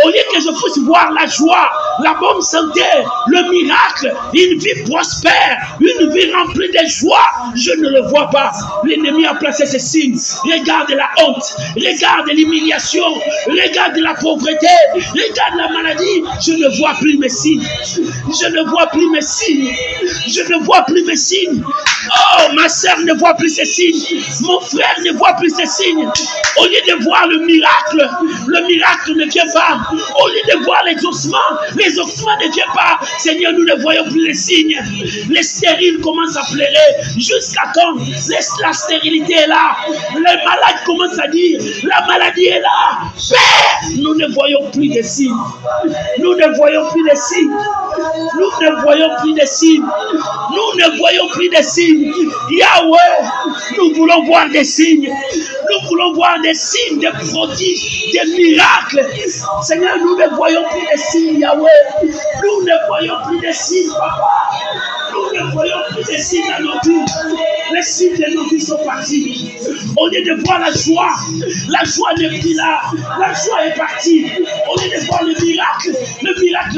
au lieu que je puisse voir la joie, la bonne santé, le miracle, une vie prospère, une vie remplie de joie, je ne le vois pas. L'ennemi a placé ces signes. Regarde la honte, regarde l'humiliation, regarde la pauvreté, regarde la maladie. Je ne vois plus mes signes. Je ne vois plus mes signes. Je ne vois plus mes signes. Oh, ma sœur ne voit plus ces signes. Mon frère ne voit plus ces signes. Au lieu de voir le miracle ne vient pas. Au lieu de voir l'exaucement ne vient pas. Seigneur, nous ne voyons plus les signes. Les stériles commencent à pleurer. Jusqu'à quand la stérilité est là. Les malades commencent à dire, la maladie est là. Père, nous ne voyons plus de signes. Nous ne voyons plus de signes. Nous ne voyons plus de signes. Nous ne voyons plus de signes. Yahweh, nous voulons voir des signes. Nous voulons voir des signes, des prodiges, des miracles. Seigneur, nous ne voyons plus de signes, Yahweh. Nous ne voyons plus de signes, Papa. Nous ne voyons plus de signes dans nos vies. Les signes de nos vies sont partis. Au lieu de voir la joie n'est plus là. La joie est partie. Au lieu de voir le miracle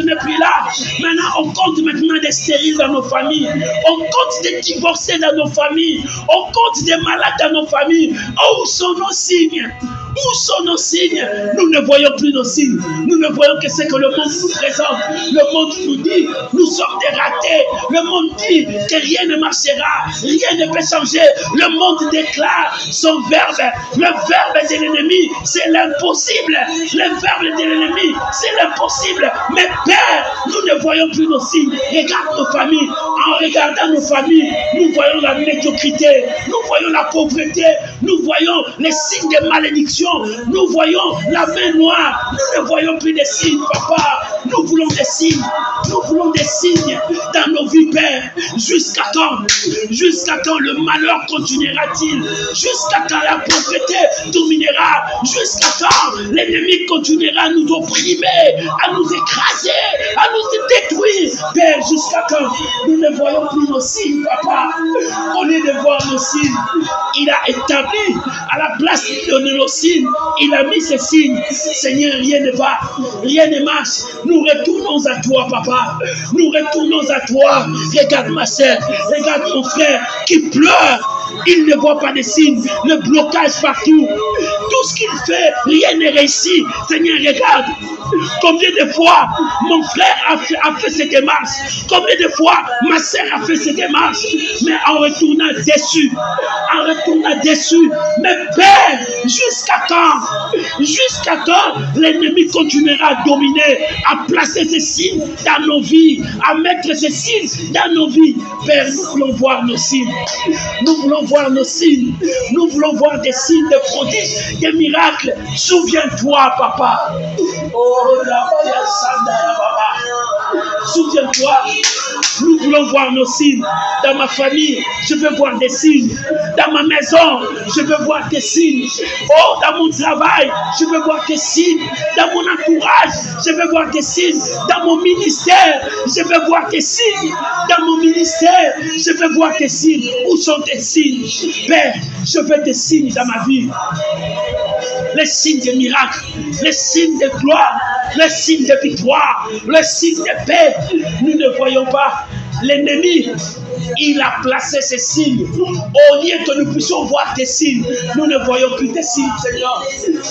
n'est plus là. Maintenant, on compte maintenant des stériles dans nos familles. On compte des divorcés dans nos familles. On compte des malades dans nos familles. Oh, où sont nos signes? Où sont nos signes? Nous ne voyons plus nos signes. Nous ne voyons que ce que le monde nous présente. Le monde nous dit, nous sommes des ratés. Le monde dit que rien ne marchera. Rien ne peut changer. Le monde déclare son verbe. Le verbe de l'ennemi, c'est l'impossible. Le verbe de l'ennemi, c'est l'impossible. Mais Père, nous ne voyons plus nos signes. Regarde nos familles. En regardant nos familles, nous voyons la médiocrité. Nous voyons la pauvreté. Nous voyons les signes de malédiction. Nous voyons la main noire. Nous ne voyons plus des signes, Papa. Nous voulons des signes. Nous voulons des signes dans nos vies, Père. Jusqu'à quand? Jusqu'à quand le malheur continuera-t-il? Jusqu'à quand la pauvreté dominera? Jusqu'à quand l'ennemi continuera à nous opprimer, à nous écraser, à nous détruire? Père, jusqu'à quand nous ne voyons plus nos signes, Papa? Au lieu de voir nos signes, il a établi à la place de nos signes, il a mis ces signes. Seigneur, rien ne va, rien ne marche. Nous retournons à toi, Papa. Nous retournons à toi. Regarde ma sœur, regarde mon frère qui pleure. Il ne voit pas de signes, le blocage partout. Tout ce qu'il fait, rien ne réussit. Seigneur, regarde. Combien de fois mon frère a fait ses démarches? Combien de fois ma sœur a fait ses démarches? Mais en retournant déçu. En retournant déçu. Mais Père, jusqu'à quand? Jusqu'à quand l'ennemi continuera à dominer, à placer ses signes dans nos vies, à mettre ses signes dans nos vies? Père, nous voulons voir nos signes. Nous voulons voir nos signes. Nous voulons voir des signes de prodiges, des miracles. Souviens-toi, Papa. Souviens-toi, nous voulons voir nos signes. Dans ma famille, je veux voir des signes. Dans ma maison, je veux voir des signes. Oh, dans mon travail, je veux voir des signes. Dans mon entourage, je veux voir des signes. Dans mon ministère, je veux voir des signes. Dans mon ministère, je veux voir des signes. Où sont tes signes? Père, je veux des signes dans ma vie. Les signes de miracles, les signes de gloire, les signes de victoire, les signes de paix. Nous ne voyons pas. L'ennemi il a placé ces signes. Au lieu que nous puissions voir des signes, nous ne voyons plus des signes, Seigneur.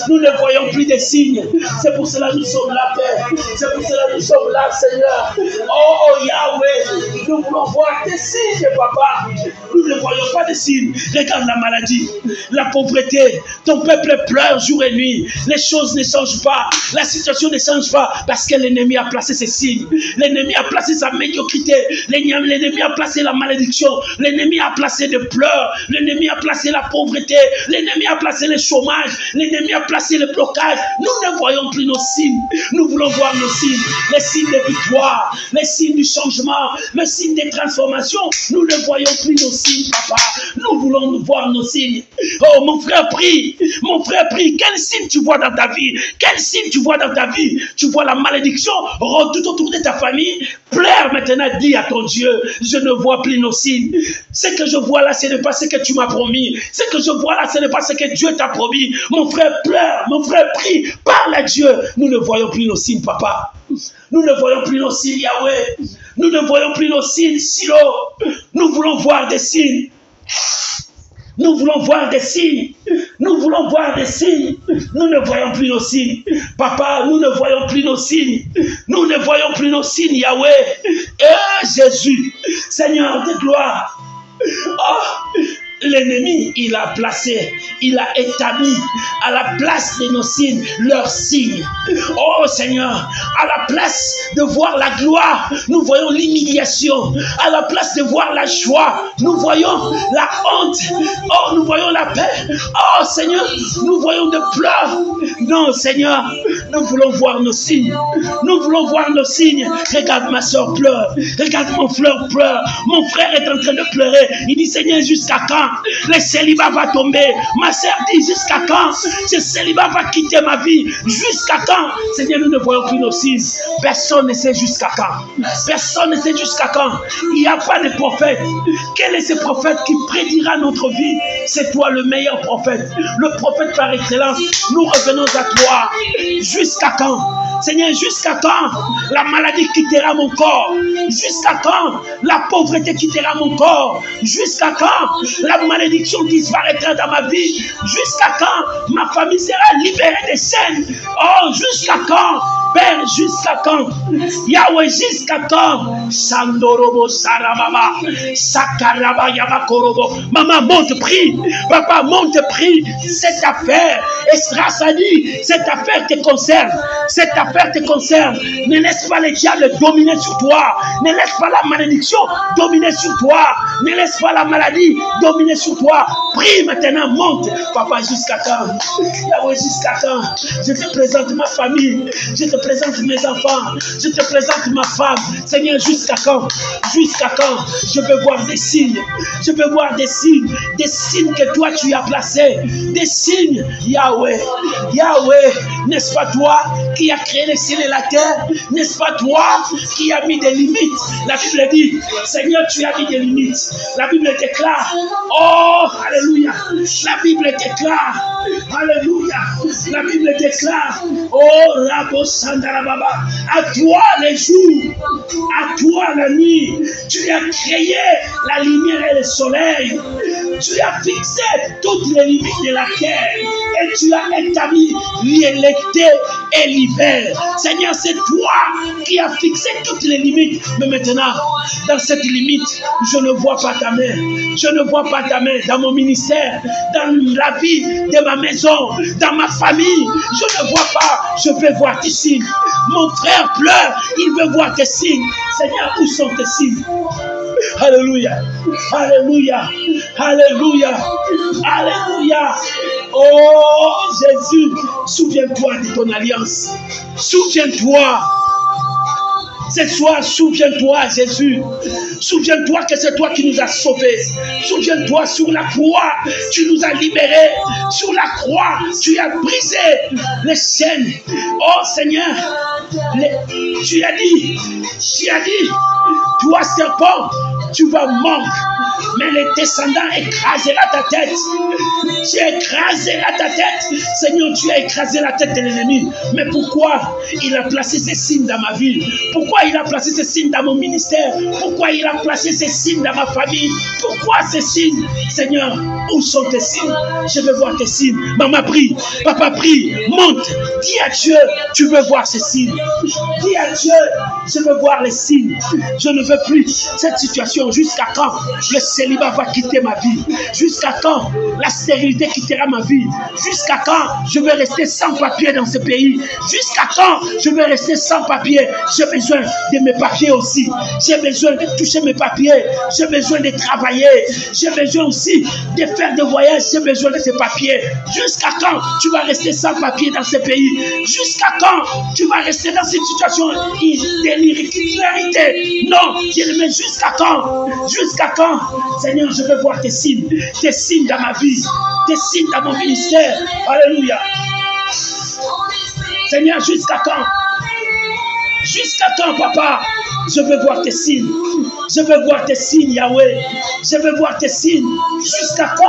Nous ne voyons plus des signes. C'est pour cela que nous sommes là, Père. C'est pour cela que nous sommes là, Seigneur. Oh Yahweh, nous voulons voir des signes, Papa. Nous ne voyons pas de signes. Regarde la maladie, la pauvreté. Ton peuple pleure jour et nuit. Les choses ne changent pas. La situation ne change pas parce que l'ennemi a placé ses signes. L'ennemi a placé sa médiocrité. L'ennemi a placé la malédiction. L'ennemi a placé des pleurs. L'ennemi a placé la pauvreté. L'ennemi a placé le chômage. L'ennemi a placé le blocage. Nous ne voyons plus nos signes. Nous voulons voir nos signes. Les signes de victoire. Les signes du changement. Le signe des transformations. Nous ne voyons plus nos signes, Papa. Nous voulons voir nos signes. Oh, mon frère, prie. Mon frère, prie. Quel signe tu vois dans ta vie? Quel signe tu vois dans ta vie? Tu vois la malédiction tout autour de ta famille? Pleure maintenant, dis à ton Dieu, je ne vois plus nos signes. Ce que je vois là, ce n'est pas ce que tu m'as promis. Ce que je vois là, ce n'est pas ce que Dieu t'a promis. Mon frère pleure, mon frère prie, parle à Dieu. Nous ne voyons plus nos signes, Papa. Nous ne voyons plus nos signes, Yahweh. Nous ne voyons plus nos signes, Silo. Nous voulons voir des signes. Nous voulons voir des signes. Nous voulons voir des signes. Nous ne voyons plus nos signes. Papa, nous ne voyons plus nos signes. Nous ne voyons plus nos signes, Yahweh. Jésus, Seigneur de gloire. Oh, l'ennemi, il a placé, il a établi à la place de nos signes, leurs signes. Oh Seigneur, à la place de voir la gloire, nous voyons l'humiliation. À la place de voir la joie, nous voyons la honte. Oh, nous voyons la paix. Oh Seigneur, nous voyons des pleurs. Non Seigneur, nous voulons voir nos signes. Nous voulons voir nos signes. Regarde ma soeur pleure. Regarde mon frère pleure. Mon frère est en train de pleurer. Il dit Seigneur, jusqu'à quand le célibat va tomber? Ma sœur dit jusqu'à quand ce célibat va quitter ma vie? Jusqu'à quand? Seigneur, nous ne voyons plus nos signes. Personne ne sait jusqu'à quand. Personne ne sait jusqu'à quand. Il n'y a pas de prophète. Quel est ce prophète qui prédira notre vie? C'est toi le meilleur prophète. Le prophète par excellence. Nous revenons à toi. Jusqu'à quand? Seigneur, jusqu'à quand la maladie quittera mon corps? Jusqu'à quand la pauvreté quittera mon corps? Jusqu'à quand la malédiction disparaîtra dans ma vie? Jusqu'à quand ma famille sera libérée des chaînes? Oh, jusqu'à quand? Père, jusqu'à quand? Yahweh, jusqu'à quand? Sandorobo Sarababa, Sakaraba Yabakorobo. Maman, monte, prie. Papa, monte, prie. Cette affaire, Esdras a dit, cette affaire te concerne. Cette affaire te concerne. Ne laisse pas le diable dominer sur toi. Ne laisse pas la malédiction dominer sur toi. Ne laisse pas la maladie dominer sur toi. Prie maintenant, monte. Papa, jusqu'à quand? Yahweh, jusqu'à quand? Je te présente ma famille. Je te présente mes enfants. Je te présente ma femme. Seigneur, jusqu'à quand? Jusqu'à quand? Je veux voir des signes. Je veux voir des signes. Des signes que toi tu as placés. Des signes. Yahweh. Yahweh, n'est-ce pas toi qui a créé les cieux et la terre? N'est-ce pas toi qui a mis des limites? La Bible dit, Seigneur, tu as mis des limites. La Bible déclare, oh, alléluia. La Bible déclare, alléluia. La Bible déclare, oh, Rabo Sandarababa, à toi les jours, à toi la nuit. Tu as créé la lumière et le soleil. Tu as fixé toutes les limites de la terre et tu as établi l'été et l'hiver. Seigneur, c'est toi qui as fixé toutes les limites. Mais maintenant, dans cette limite, je ne vois pas ta main. Je ne vois pas ta main dans mon ministère, dans la vie de ma maison, dans ma famille. Je ne vois pas. Je veux voir tes signes. Mon frère pleure. Il veut voir tes signes. Seigneur, où sont tes signes? Alléluia. Alléluia. Alléluia. Alléluia. Oh Jésus, souviens-toi de ton alliance. Souviens-toi. Ce soir, souviens-toi, Jésus. Souviens-toi que c'est toi qui nous as sauvés. Souviens-toi, sur la croix, tu nous as libérés. Sur la croix, tu as brisé les chaînes. Oh Seigneur, tu as dit, toi serpent, tu vas mordre. Mais les descendants écraseront ta tête. Tu écraseras ta tête. Seigneur, tu as écrasé la tête de l'ennemi. Mais pourquoi il a placé ces signes dans ma vie? Pourquoi il a placé ces signes dans mon ministère? Pourquoi il a placé ces signes dans ma famille? Pourquoi ces signes? Seigneur, où sont tes signes? Je veux voir tes signes. Maman prie, papa prie, monte. Dis à Dieu, tu veux voir ces signes. Dis à Dieu, je veux voir les signes. Je ne veux plus cette situation. Jusqu'à quand le célibat va quitter ma vie? Jusqu'à quand la stérilité quittera ma vie? Jusqu'à quand je vais rester sans papier dans ce pays? Jusqu'à quand je vais rester sans papier? J'ai besoin de mes papiers aussi. J'ai besoin de toucher mes papiers. J'ai besoin de travailler. J'ai besoin aussi de faire des voyages. J'ai besoin de ces papiers. Jusqu'à quand tu vas rester sans papier dans ce pays? Jusqu'à quand tu vas rester dans cette situation d'irrégularité? Non, mais jusqu'à quand? Jusqu'à quand? Seigneur, je veux voir tes signes dans ma vie, tes signes dans mon ministère. Alléluia. Seigneur, jusqu'à quand? Jusqu'à quand, papa? Je veux voir tes signes. Je veux voir tes signes, Yahweh. Je veux voir tes signes. Jusqu'à quand?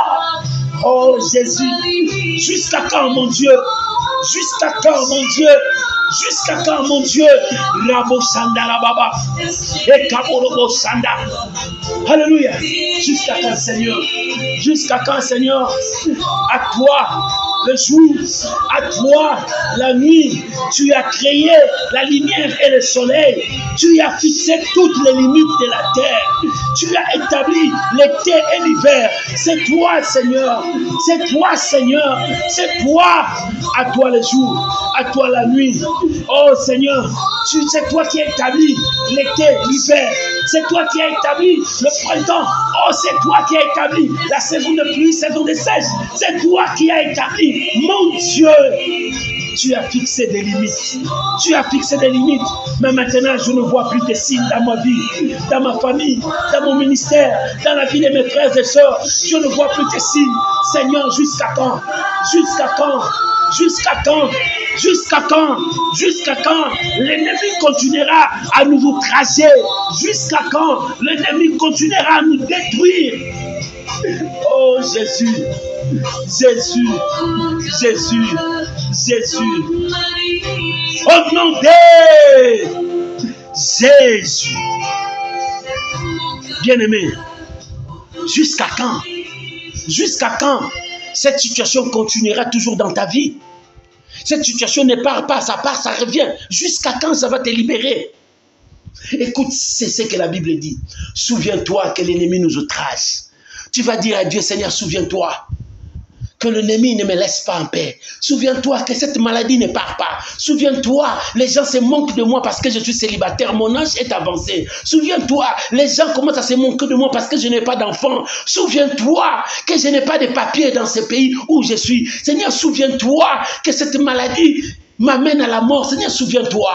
Oh Jésus. Jusqu'à quand, mon Dieu? Jusqu'à quand, mon Dieu? Jusqu'à quand, mon Dieu? Rabo Sanda la Baba. Et Kaborobo Sanda. Alléluia. Jusqu'à quand, Seigneur? Jusqu'à quand, Seigneur? À toi le jour, à toi la nuit. Tu as créé la lumière et le soleil. Tu as fixé toutes les limites de la terre. Tu as établi l'été et l'hiver. C'est toi, Seigneur. C'est toi, Seigneur. C'est toi. À toi le jour, à toi la nuit. Oh Seigneur, c'est toi qui as établi l'été, l'hiver. C'est toi qui as établi le printemps. Oh, c'est toi qui as établi la saison de pluie, saison de sèche. C'est toi qui as établi. Mon Dieu, tu as fixé des limites. Tu as fixé des limites. Mais maintenant, je ne vois plus tes signes dans ma vie, dans ma famille, dans mon ministère, dans la vie de mes frères et sœurs. Je ne vois plus tes signes. Seigneur, jusqu'à quand? Jusqu'à quand? Jusqu'à quand? Jusqu'à quand? Jusqu'à quand l'ennemi continuera à nous outrager? Jusqu'à quand l'ennemi continuera à nous détruire? Oh Jésus, Jésus, Jésus, Jésus. Au nom de Jésus. Bien-aimé, jusqu'à quand? Jusqu'à quand cette situation continuera toujours dans ta vie? Cette situation ne part pas, ça revient. Jusqu'à quand ça va te libérer? Écoute, c'est ce que la Bible dit. Souviens-toi que l'ennemi nous outrage. Tu vas dire à Dieu, Seigneur, souviens-toi que l'ennemi ne me laisse pas en paix. Souviens-toi que cette maladie ne part pas. Souviens-toi, les gens se moquent de moi parce que je suis célibataire. Mon âge est avancé. Souviens-toi, les gens commencent à se moquer de moi parce que je n'ai pas d'enfant. Souviens-toi que je n'ai pas de papiers dans ce pays où je suis. Seigneur, souviens-toi que cette maladie m'amène à la mort. Seigneur, souviens-toi.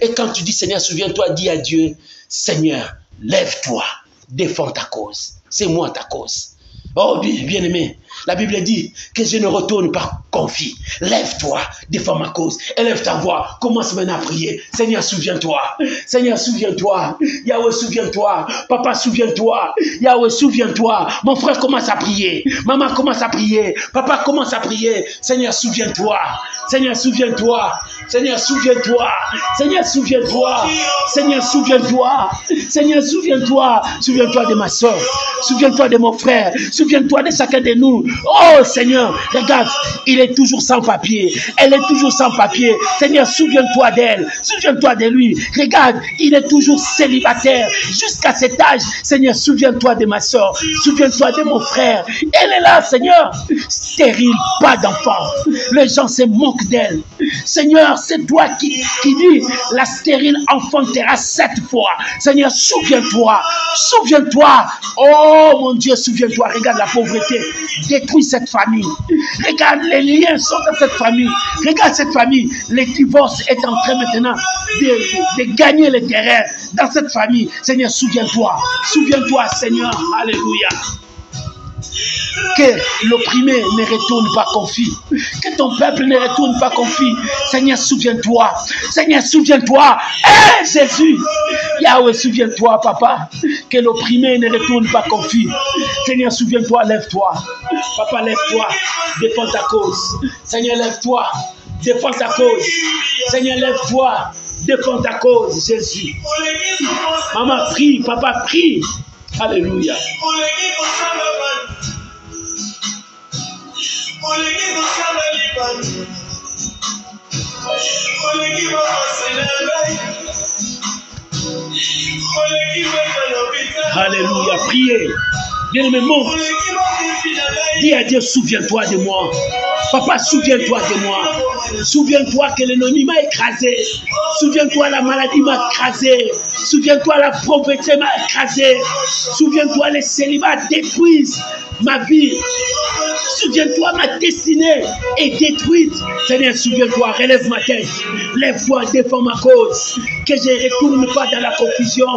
Et quand tu dis, Seigneur, souviens-toi, dis à Dieu, Seigneur, lève-toi, défends ta cause. C'est moi ta cause. Oh, bien-aimé, la Bible dit que je ne retourne pas confit. Lève-toi, défends ma cause. Élève ta voix, commence maintenant à prier. Seigneur, souviens-toi. Seigneur, souviens-toi. Yahweh, souviens-toi. Papa, souviens-toi. Yahweh, souviens-toi. Mon frère commence à prier. Maman commence à prier. Papa commence à prier. Seigneur, souviens-toi. Seigneur, souviens-toi. Seigneur, souviens-toi. Seigneur, souviens-toi. Seigneur, souviens-toi. Seigneur, souviens-toi. Souviens-toi de ma soeur. Souviens-toi de mon frère. Souviens-toi de chacun de nous. Oh Seigneur, regarde, il est toujours sans papier. Elle est toujours sans papier. Seigneur, souviens-toi d'elle. Souviens-toi de lui. Regarde, il est toujours célibataire. Jusqu'à cet âge, Seigneur, souviens-toi de ma soeur. Souviens-toi de mon frère. Elle est là, Seigneur. Stérile, pas d'enfant. Les gens se moquent d'elle. Seigneur, c'est toi qui dis, la stérile enfantera 7 fois. Seigneur, souviens-toi. Souviens-toi. Oh mon Dieu, souviens-toi. Regarde la pauvreté. Détruis cette famille. Regarde, les liens sont dans cette famille. Regarde cette famille. Le divorce est en train maintenant de gagner le terrain dans cette famille. Seigneur, souviens-toi. Souviens-toi, Seigneur. Alléluia. Que l'opprimé ne retourne pas confus. Que ton peuple ne retourne pas confus. Seigneur, souviens-toi. Seigneur, souviens-toi. Hey, Jésus. Yahweh, souviens-toi, papa. Que l'opprimé ne retourne pas confus. Seigneur, souviens-toi, lève-toi. Papa, lève-toi. Défends ta cause. Seigneur, lève-toi. Défends ta cause. Seigneur, lève-toi. Défends ta cause, Jésus. Maman, prie. Papa, prie. Alléluia. Alléluia. Priez. Bien-aimé, monte. Dis à Dieu, souviens-toi de moi. Papa, souviens-toi de moi. Souviens-toi que l'ennemi m'a écrasé. Souviens-toi la maladie m'a écrasé. Souviens-toi la pauvreté m'a écrasé. Souviens-toi les célibats détruisent ma vie. Souviens-toi ma destinée est détruite. Seigneur, souviens-toi, relève ma tête. Lève-toi, défends ma cause. Que je ne retourne pas dans la confusion.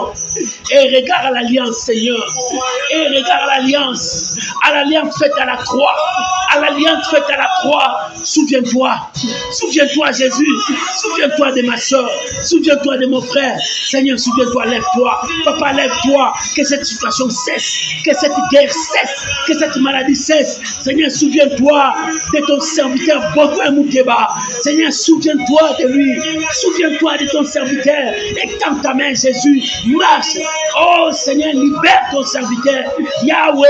Et regarde l'alliance, Seigneur. Et regarde l'alliance. À l'alliance faite à la croix. À l'alliance faite à la croix. Souviens-toi. Souviens-toi, Jésus. Souviens-toi de ma soeur. Souviens-toi de mon frère. Seigneur, souviens-toi, lève-toi. Papa, lève-toi. Que cette situation cesse. Que cette guerre cesse. Que cette maladie cesse. Seigneur, souviens-toi de ton serviteur Baudouin Moukeba. Seigneur, souviens-toi de lui. Souviens-toi de ton serviteur. Étends ta main, Jésus. Marche. Oh, Seigneur, libère ton serviteur. Yahweh.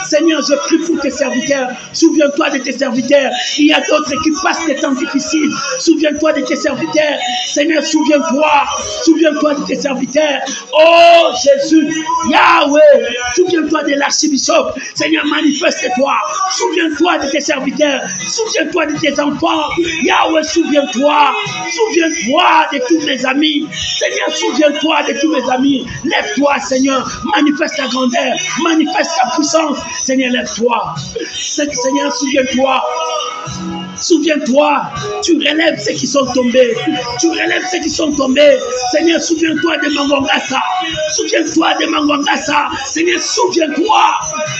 Seigneur, je prie pour tes serviteurs. Souviens-toi de tes serviteurs. Il y a d'autres qui passent des temps difficiles. Souviens-toi de tes serviteurs. Seigneur, souviens-toi. Souviens-toi de tes serviteurs. Oh, Jésus. Yahweh. Souviens-toi de l'archibishop. Seigneur, manifeste-toi. Souviens-toi de tes serviteurs. Souviens-toi de tes enfants. Yahweh, souviens-toi. Souviens-toi de tous mes amis. Seigneur, souviens-toi de tous mes amis. Lève-toi, Seigneur. Manifeste ta grandeur. Manifeste ta puissance. Seigneur, lève-toi. Seigneur, souviens-toi. Souviens-toi, tu relèves ceux qui sont tombés. Tu relèves ceux qui sont tombés. Seigneur, souviens-toi de Mangongasa. Souviens-toi de Mangongasa. Seigneur, souviens-toi.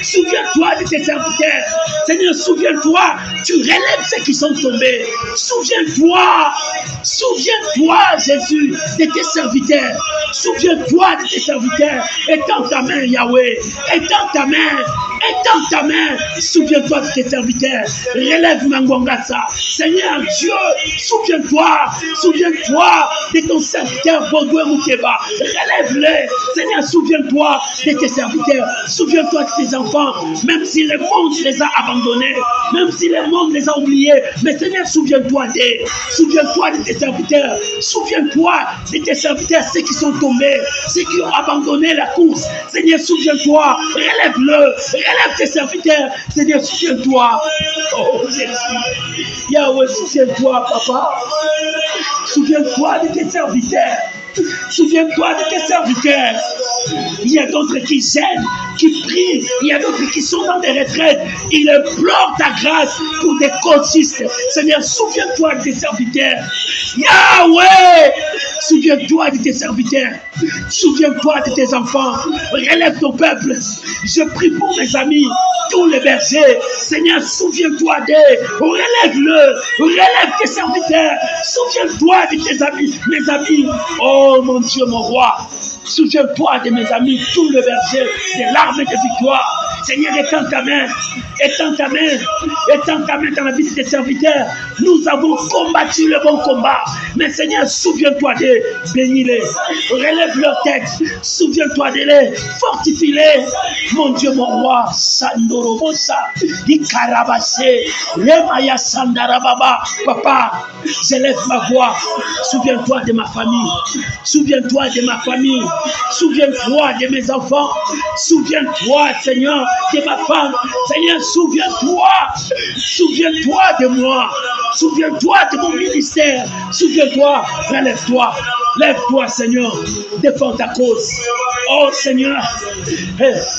Souviens-toi de tes serviteurs. Seigneur, souviens-toi. Tu relèves ceux qui sont tombés. Souviens-toi. Souviens-toi, Jésus, de tes serviteurs. Souviens-toi de tes serviteurs. Étends ta main, Yahweh. Étends ta main. Étends ta main. Souviens-toi de tes serviteurs. Relève Mangongasa. Seigneur Dieu, souviens-toi. Souviens-toi de ton serviteur Baudouin Moukeba. Relève-les. Seigneur, souviens-toi de tes serviteurs. Souviens-toi de tes enfants. Même si le monde les a abandonnés. Même si le monde les a oubliés. Mais Seigneur, souviens-toi d'eux. Souviens-toi de tes serviteurs. Souviens-toi de tes serviteurs, ceux qui sont tombés, ceux qui ont abandonné la course. Seigneur, souviens-toi. Relève-le. Relève tes serviteurs. Seigneur, souviens-toi. Oh Jésus. Yahweh, souviens-toi, papa. Souviens-toi de tes serviteurs. Souviens-toi de tes serviteurs. Il y a d'autres qui gênent, qui prient. Il y a d'autres qui sont dans des retraites. Ils implorent ta grâce pour des causes justes. Seigneur, souviens-toi de tes serviteurs. Yahweh, souviens-toi de tes serviteurs. Souviens-toi de tes enfants. Relève ton peuple. Je prie pour mes amis, tous les bergers. Seigneur, souviens-toi d'eux. Relève-le. Relève tes serviteurs. Souviens-toi de tes amis, mes amis. Oh mon Dieu, mon roi. Souviens-toi de mes amis, tous les bergers, des larmes de victoire. Seigneur, étends ta main. Étends ta main. Étends ta main dans la vie de tes serviteurs. Nous avons combattu le bon combat. Mais Seigneur, souviens-toi d'eux. Bénis-les. Relève leur tête. Souviens-toi d'eux. Fortifie-les. Mon Dieu, mon roi. Sandorobosa. Ikarabase. Remaya Sandarababa. Papa, j'élève ma voix. Souviens-toi de ma famille. Souviens-toi de ma famille. Souviens-toi de mes enfants. Souviens-toi, Seigneur, de ma femme. Seigneur, souviens-toi. Souviens-toi de moi. Souviens-toi de mon ministère. Souviens-toi. Relève-toi. Lève-toi, Seigneur. Défends ta cause. Oh, Seigneur.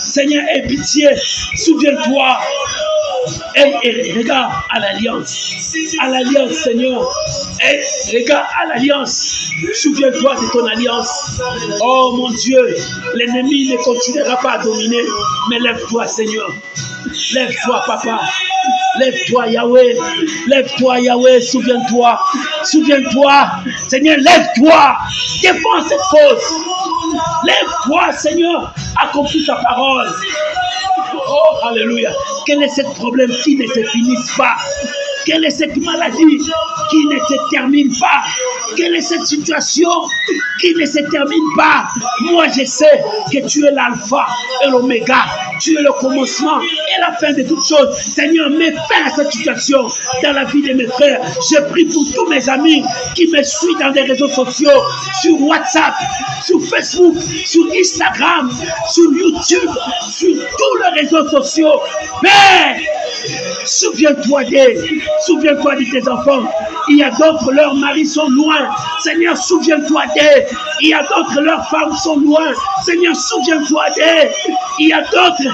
Seigneur, aie pitié. Souviens-toi. Et regarde à l'alliance. À l'alliance, Seigneur. Et regarde à l'alliance. Souviens-toi de ton alliance. Oh mon Dieu, l'ennemi ne continuera pas à dominer. Mais lève-toi, Seigneur. Lève-toi, papa. Lève-toi, Yahweh. Lève-toi, Yahweh. Souviens-toi. Souviens-toi. Seigneur, lève-toi. Défends cette cause. Lève-toi, Seigneur. Accomplis ta parole. Oh, alléluia. Quel est ce problème qui ne se finisse pas? Quelle est cette maladie qui ne se termine pas? Quelle est cette situation qui ne se termine pas? Moi, je sais que tu es l'alpha et l'oméga. Tu es le commencement et la fin de toutes choses. Seigneur, mets fin à cette situation dans la vie de mes frères. Je prie pour tous mes amis qui me suivent dans les réseaux sociaux, sur WhatsApp, sur Facebook, sur Instagram, sur YouTube, sur tous les réseaux sociaux. Père, souviens-toi d'eux. Souviens-toi de tes enfants. Il y a d'autres, leurs maris sont loin. Seigneur, souviens-toi d'eux. Il y a d'autres, leurs femmes sont loin. Seigneur, souviens-toi d'eux. Il y a d'autres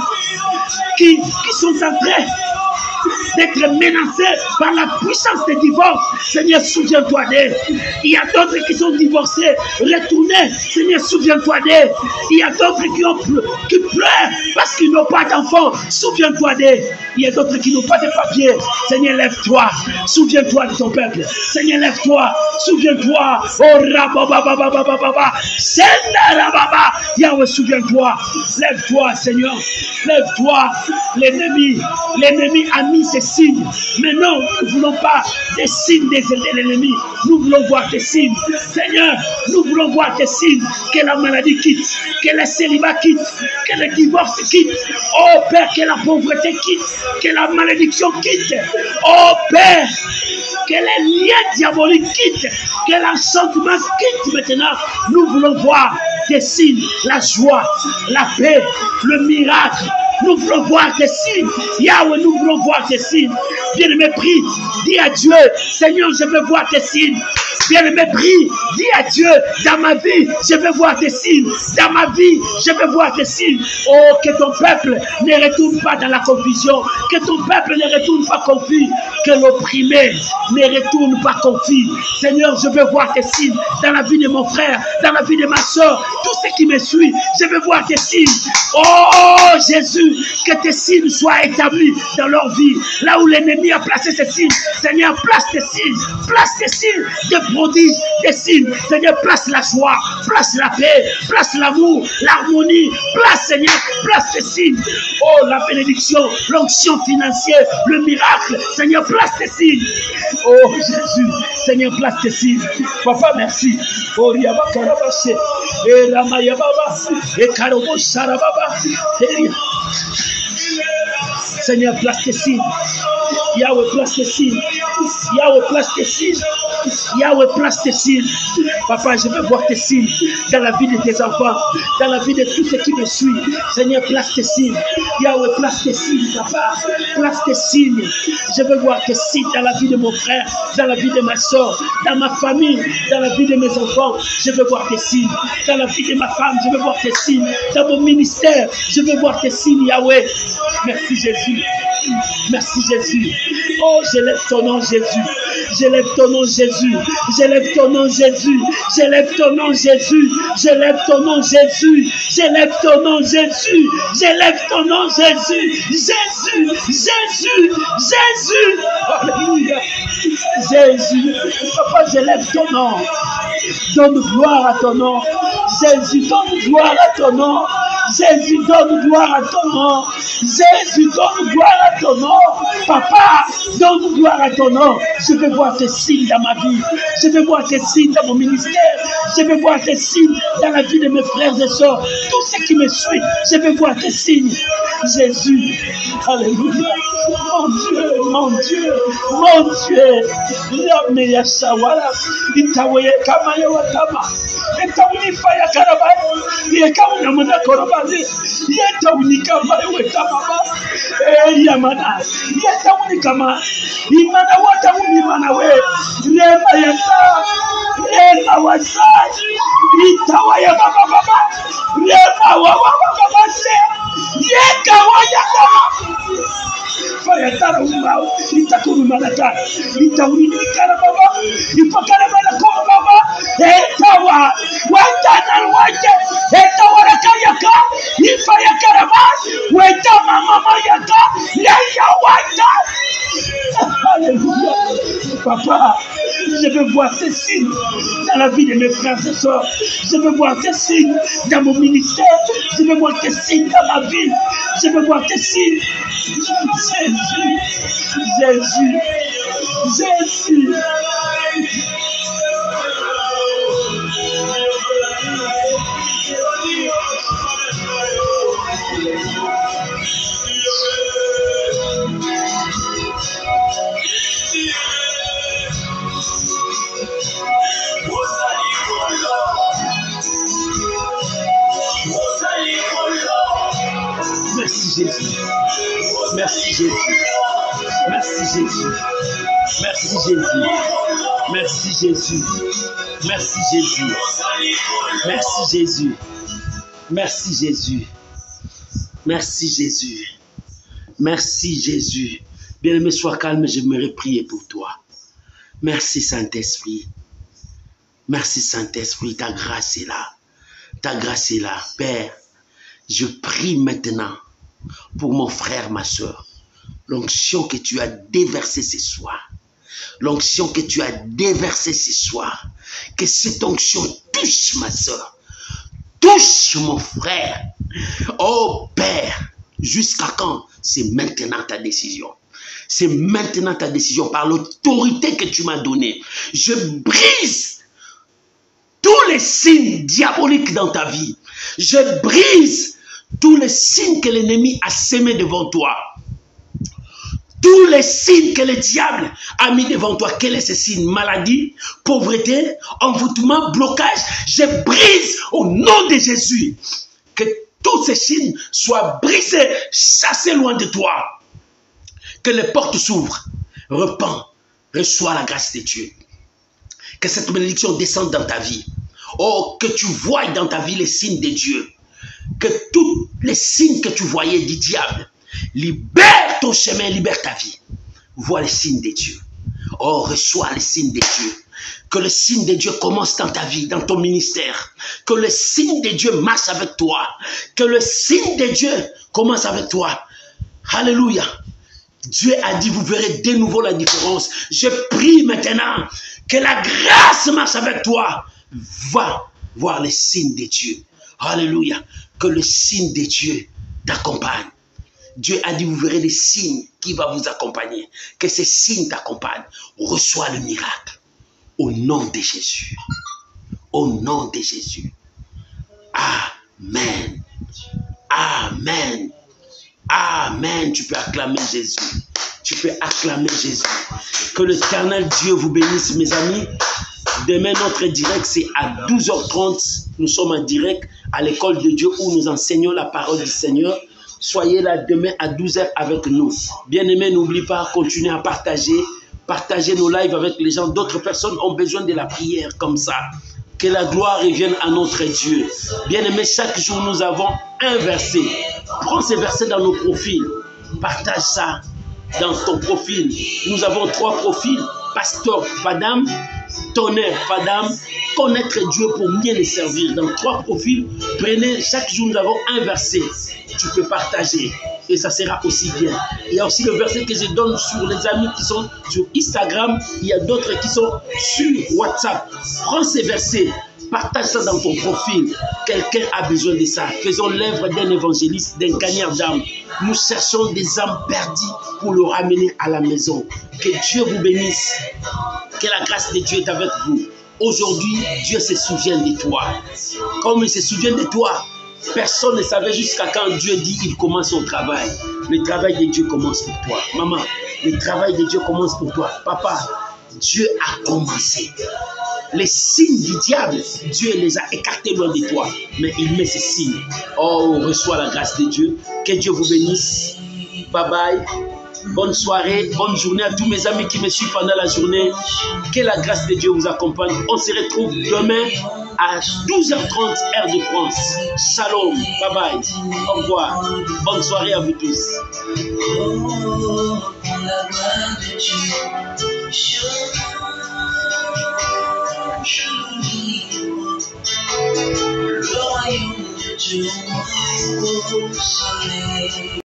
qui sont en train d'être menacés par la puissance des divorces. Seigneur, souviens-toi d'eux. Il y a d'autres qui sont divorcés, retournés. Seigneur, souviens-toi d'eux. Il y a d'autres qui pleurent parce qu'ils n'ont pas d'enfants. Souviens-toi d'eux. Il y a d'autres qui n'ont pas de papiers. Seigneur, lève-toi. Souviens-toi de ton peuple. Seigneur, lève-toi. Souviens-toi. Oh, rabababababababa. Sendarababa. Yahweh, souviens-toi. Lève-toi, Seigneur. Lève-toi. L'ennemi a mis ses signes. Mais non, nous ne voulons pas des signes de l'ennemi. Nous voulons voir des signes. Seigneur, nous voulons voir des signes. Que la maladie quitte. Que le célibat quitte. Que le divorce quitte. Oh Père, que la pauvreté quitte. Que la malédiction quitte. Oh Père, que les liens diaboliques quittent. Que l'enchantement quitte maintenant. Nous voulons voir des signes. La joie, la paix, le miracle. Nous voulons voir des signes. Yahweh, nous voulons voir des signes. Bien-aimé, prie. Dis à Dieu, Seigneur, je veux voir des signes. Bien-aimé, prie. Dis à Dieu, dans ma vie, je veux voir des signes. Dans ma vie, je veux voir des signes. Oh, que ton peuple ne retourne pas dans la confusion. Que ton peuple ne retourne pas confus. Que l'opprimé ne retourne pas confus. Seigneur, je veux voir des signes dans la vie de mon frère, dans la vie de ma soeur, tous ceux qui me suivent. Je veux voir des signes. Oh, Jésus, que tes signes soient établis dans leur vie. Là où l'ennemi a placé ces signes, Seigneur, place tes signes. Place tes signes de prodiges, des signes. Seigneur, place la joie, place la paix, place l'amour, l'harmonie. Place, Seigneur, place tes signes. Oh, la bénédiction, l'onction financière, le miracle. Seigneur, place tes signes. Oh, Jésus, Seigneur, place tes signes. Papa, merci. Oh, Riaba Karabashe, et Ramayababa, et Karobo Sarababa. Seigneur, place tes signes. Yahweh, place tes signes. Yahweh, place tes signes. Yahweh, place tes signes. Papa, je veux voir tes signes dans la vie de tes enfants, dans la vie de tous ceux qui me suivent. Seigneur, place tes signes. Yahweh, place tes signes, papa. Place tes signes. Je veux voir tes signes dans la vie de mon frère, dans la vie de ma soeur, dans ma famille, dans la vie de mes enfants. Je veux voir tes signes. Dans la vie de ma femme, je veux voir tes signes. Dans mon ministère, je veux voir tes signes, Yahweh. Merci Jésus. Merci Jésus. Oh, je lève ton nom, Jésus. Je lève ton nom, Jésus. Je lève ton nom, Jésus. Je lève ton nom, Jésus. Je lève ton nom, Jésus. Je lève ton nom, Jésus. Je lève ton nom, Jésus. Jésus, Jésus, Jésus. Alléluia. Jésus. Papa, je lève ton nom. Donne gloire à ton nom. Jésus, donne gloire à ton nom. Jésus, donne gloire à ton nom. Jésus, donne gloire à ton nom. Papa, donne gloire à ton nom. Je veux voir tes signes dans ma vie. Je veux voir tes signes dans mon ministère. Je veux voir tes signes dans la vie de mes frères et sœurs. Tous ceux qui me suivent, je veux voir tes signes. Jésus, alléluia. Mon Dieu, mon Dieu, mon Dieu. Yame ya shawara. Itawe kama ya wakama. Itawe faya karabani. Yekauna mwana korobani. Yetauni kama ya wakama. Yamana. Yetauni kama. Imana watauni mana we. Rema yata. Rema wasai. Itawa ya baba baba. Rema wa baba baba se. Yekawa ya kama. Fayatara umao, itakuru malata, itawini karababa, ipakarabala korababa, etawa, watana waje, etawa rakaya yaka, ifa yaka rama, weta mama yaka, yaya wata. Alléluia. Papa, je veux voir ces signes dans la vie de mes frères et sœurs. Je veux voir tes signes dans mon ministère. Je veux voir tes signes dans ma vie. Je veux voir tes signes. Jésus. Jésus. Merci Jésus. Merci Jésus. Merci Jésus. Merci Jésus. Merci Jésus. Merci Jésus. Merci Jésus. Merci Jésus. Merci Jésus. Merci Jésus. Bien-aimé, sois calme, j'aimerais prier pour toi. Merci Saint-Esprit. Merci Saint-Esprit, ta grâce est là. Ta grâce est là. Père, je prie maintenant pour mon frère, ma soeur. L'onction que tu as déversée ce soir. L'onction que tu as déversée ce soir. Que cette onction touche ma soeur. Touche mon frère. Oh Père, jusqu'à quand? C'est maintenant ta décision. C'est maintenant ta décision par l'autorité que tu m'as donnée. Je brise tous les signes diaboliques dans ta vie. Je brise tous les signes que l'ennemi a sémés devant toi. Tous les signes que le diable a mis devant toi. Quels sont ces signes? Maladie, pauvreté, envoûtement, blocage. Je brise au nom de Jésus. Que tous ces signes soient brisés, chassés loin de toi. Que les portes s'ouvrent. Repends, reçois la grâce de Dieu. Que cette bénédiction descende dans ta vie. Oh, que tu voies dans ta vie les signes de Dieu. Que tous les signes que tu voyais du diable, libère ton chemin, libère ta vie. Vois les signes de Dieu. Oh, reçois les signes de Dieu. Que le signe de Dieu commence dans ta vie, dans ton ministère. Que le signe de Dieu marche avec toi. Que le signe de Dieu commence avec toi. Alléluia. Dieu a dit, vous verrez de nouveau la différence. Je prie maintenant que la grâce marche avec toi. Va voir les signes de Dieu. Alléluia. Que le signe de Dieu t'accompagne. Dieu a dit, vous verrez des signes qui vont vous accompagner. Que ces signes t'accompagnent. Reçois le miracle. Au nom de Jésus. Au nom de Jésus. Amen. Amen. Amen. Tu peux acclamer Jésus. Tu peux acclamer Jésus. Que l'Éternel Dieu vous bénisse, mes amis. Demain, notre direct, c'est à 12h30. Nous sommes en direct à l'école de Dieu où nous enseignons la parole du Seigneur. Soyez là demain à 12h avec nous. Bien-aimés, n'oublie pas, continuez à partager. Partagez nos lives avec les gens. D'autres personnes ont besoin de la prière comme ça. Que la gloire revienne à notre Dieu. Bien-aimés, chaque jour, nous avons un verset. Prends ces versets dans nos profils. Partage ça dans ton profil. Nous avons 3 profils. Pasteur Fadam, Tonnerre Fadam, connaître Dieu pour mieux le servir. Dans 3 profils, prenez, chaque jour nous avons un verset. Tu peux partager et ça sera aussi bien. Il y a aussi le verset que je donne sur les amis qui sont sur Instagram. Il y a d'autres qui sont sur WhatsApp. Prends ces versets, partage ça dans ton profil. Quelqu'un a besoin de ça. Faisons l'œuvre d'un évangéliste, d'un gagnant d'âme. Nous cherchons des âmes perdues pour le ramener à la maison. Que Dieu vous bénisse. Que la grâce de Dieu est avec vous. Aujourd'hui, Dieu se souvient de toi. Comme il se souvient de toi, personne ne savait jusqu'à quand Dieu dit qu'il commence son travail. Le travail de Dieu commence pour toi. Maman, le travail de Dieu commence pour toi. Papa, Dieu a commencé. Les signes du diable, Dieu les a écartés loin de toi. Mais il met ces signes. Oh, reçois la grâce de Dieu. Que Dieu vous bénisse. Bye bye. Bonne soirée, bonne journée à tous mes amis qui me suivent pendant la journée. Que la grâce de Dieu vous accompagne. On se retrouve demain à 12h30 heure de France. Shalom, bye bye, au revoir. Bonne soirée à vous tous. Le royaume de Jumaigo,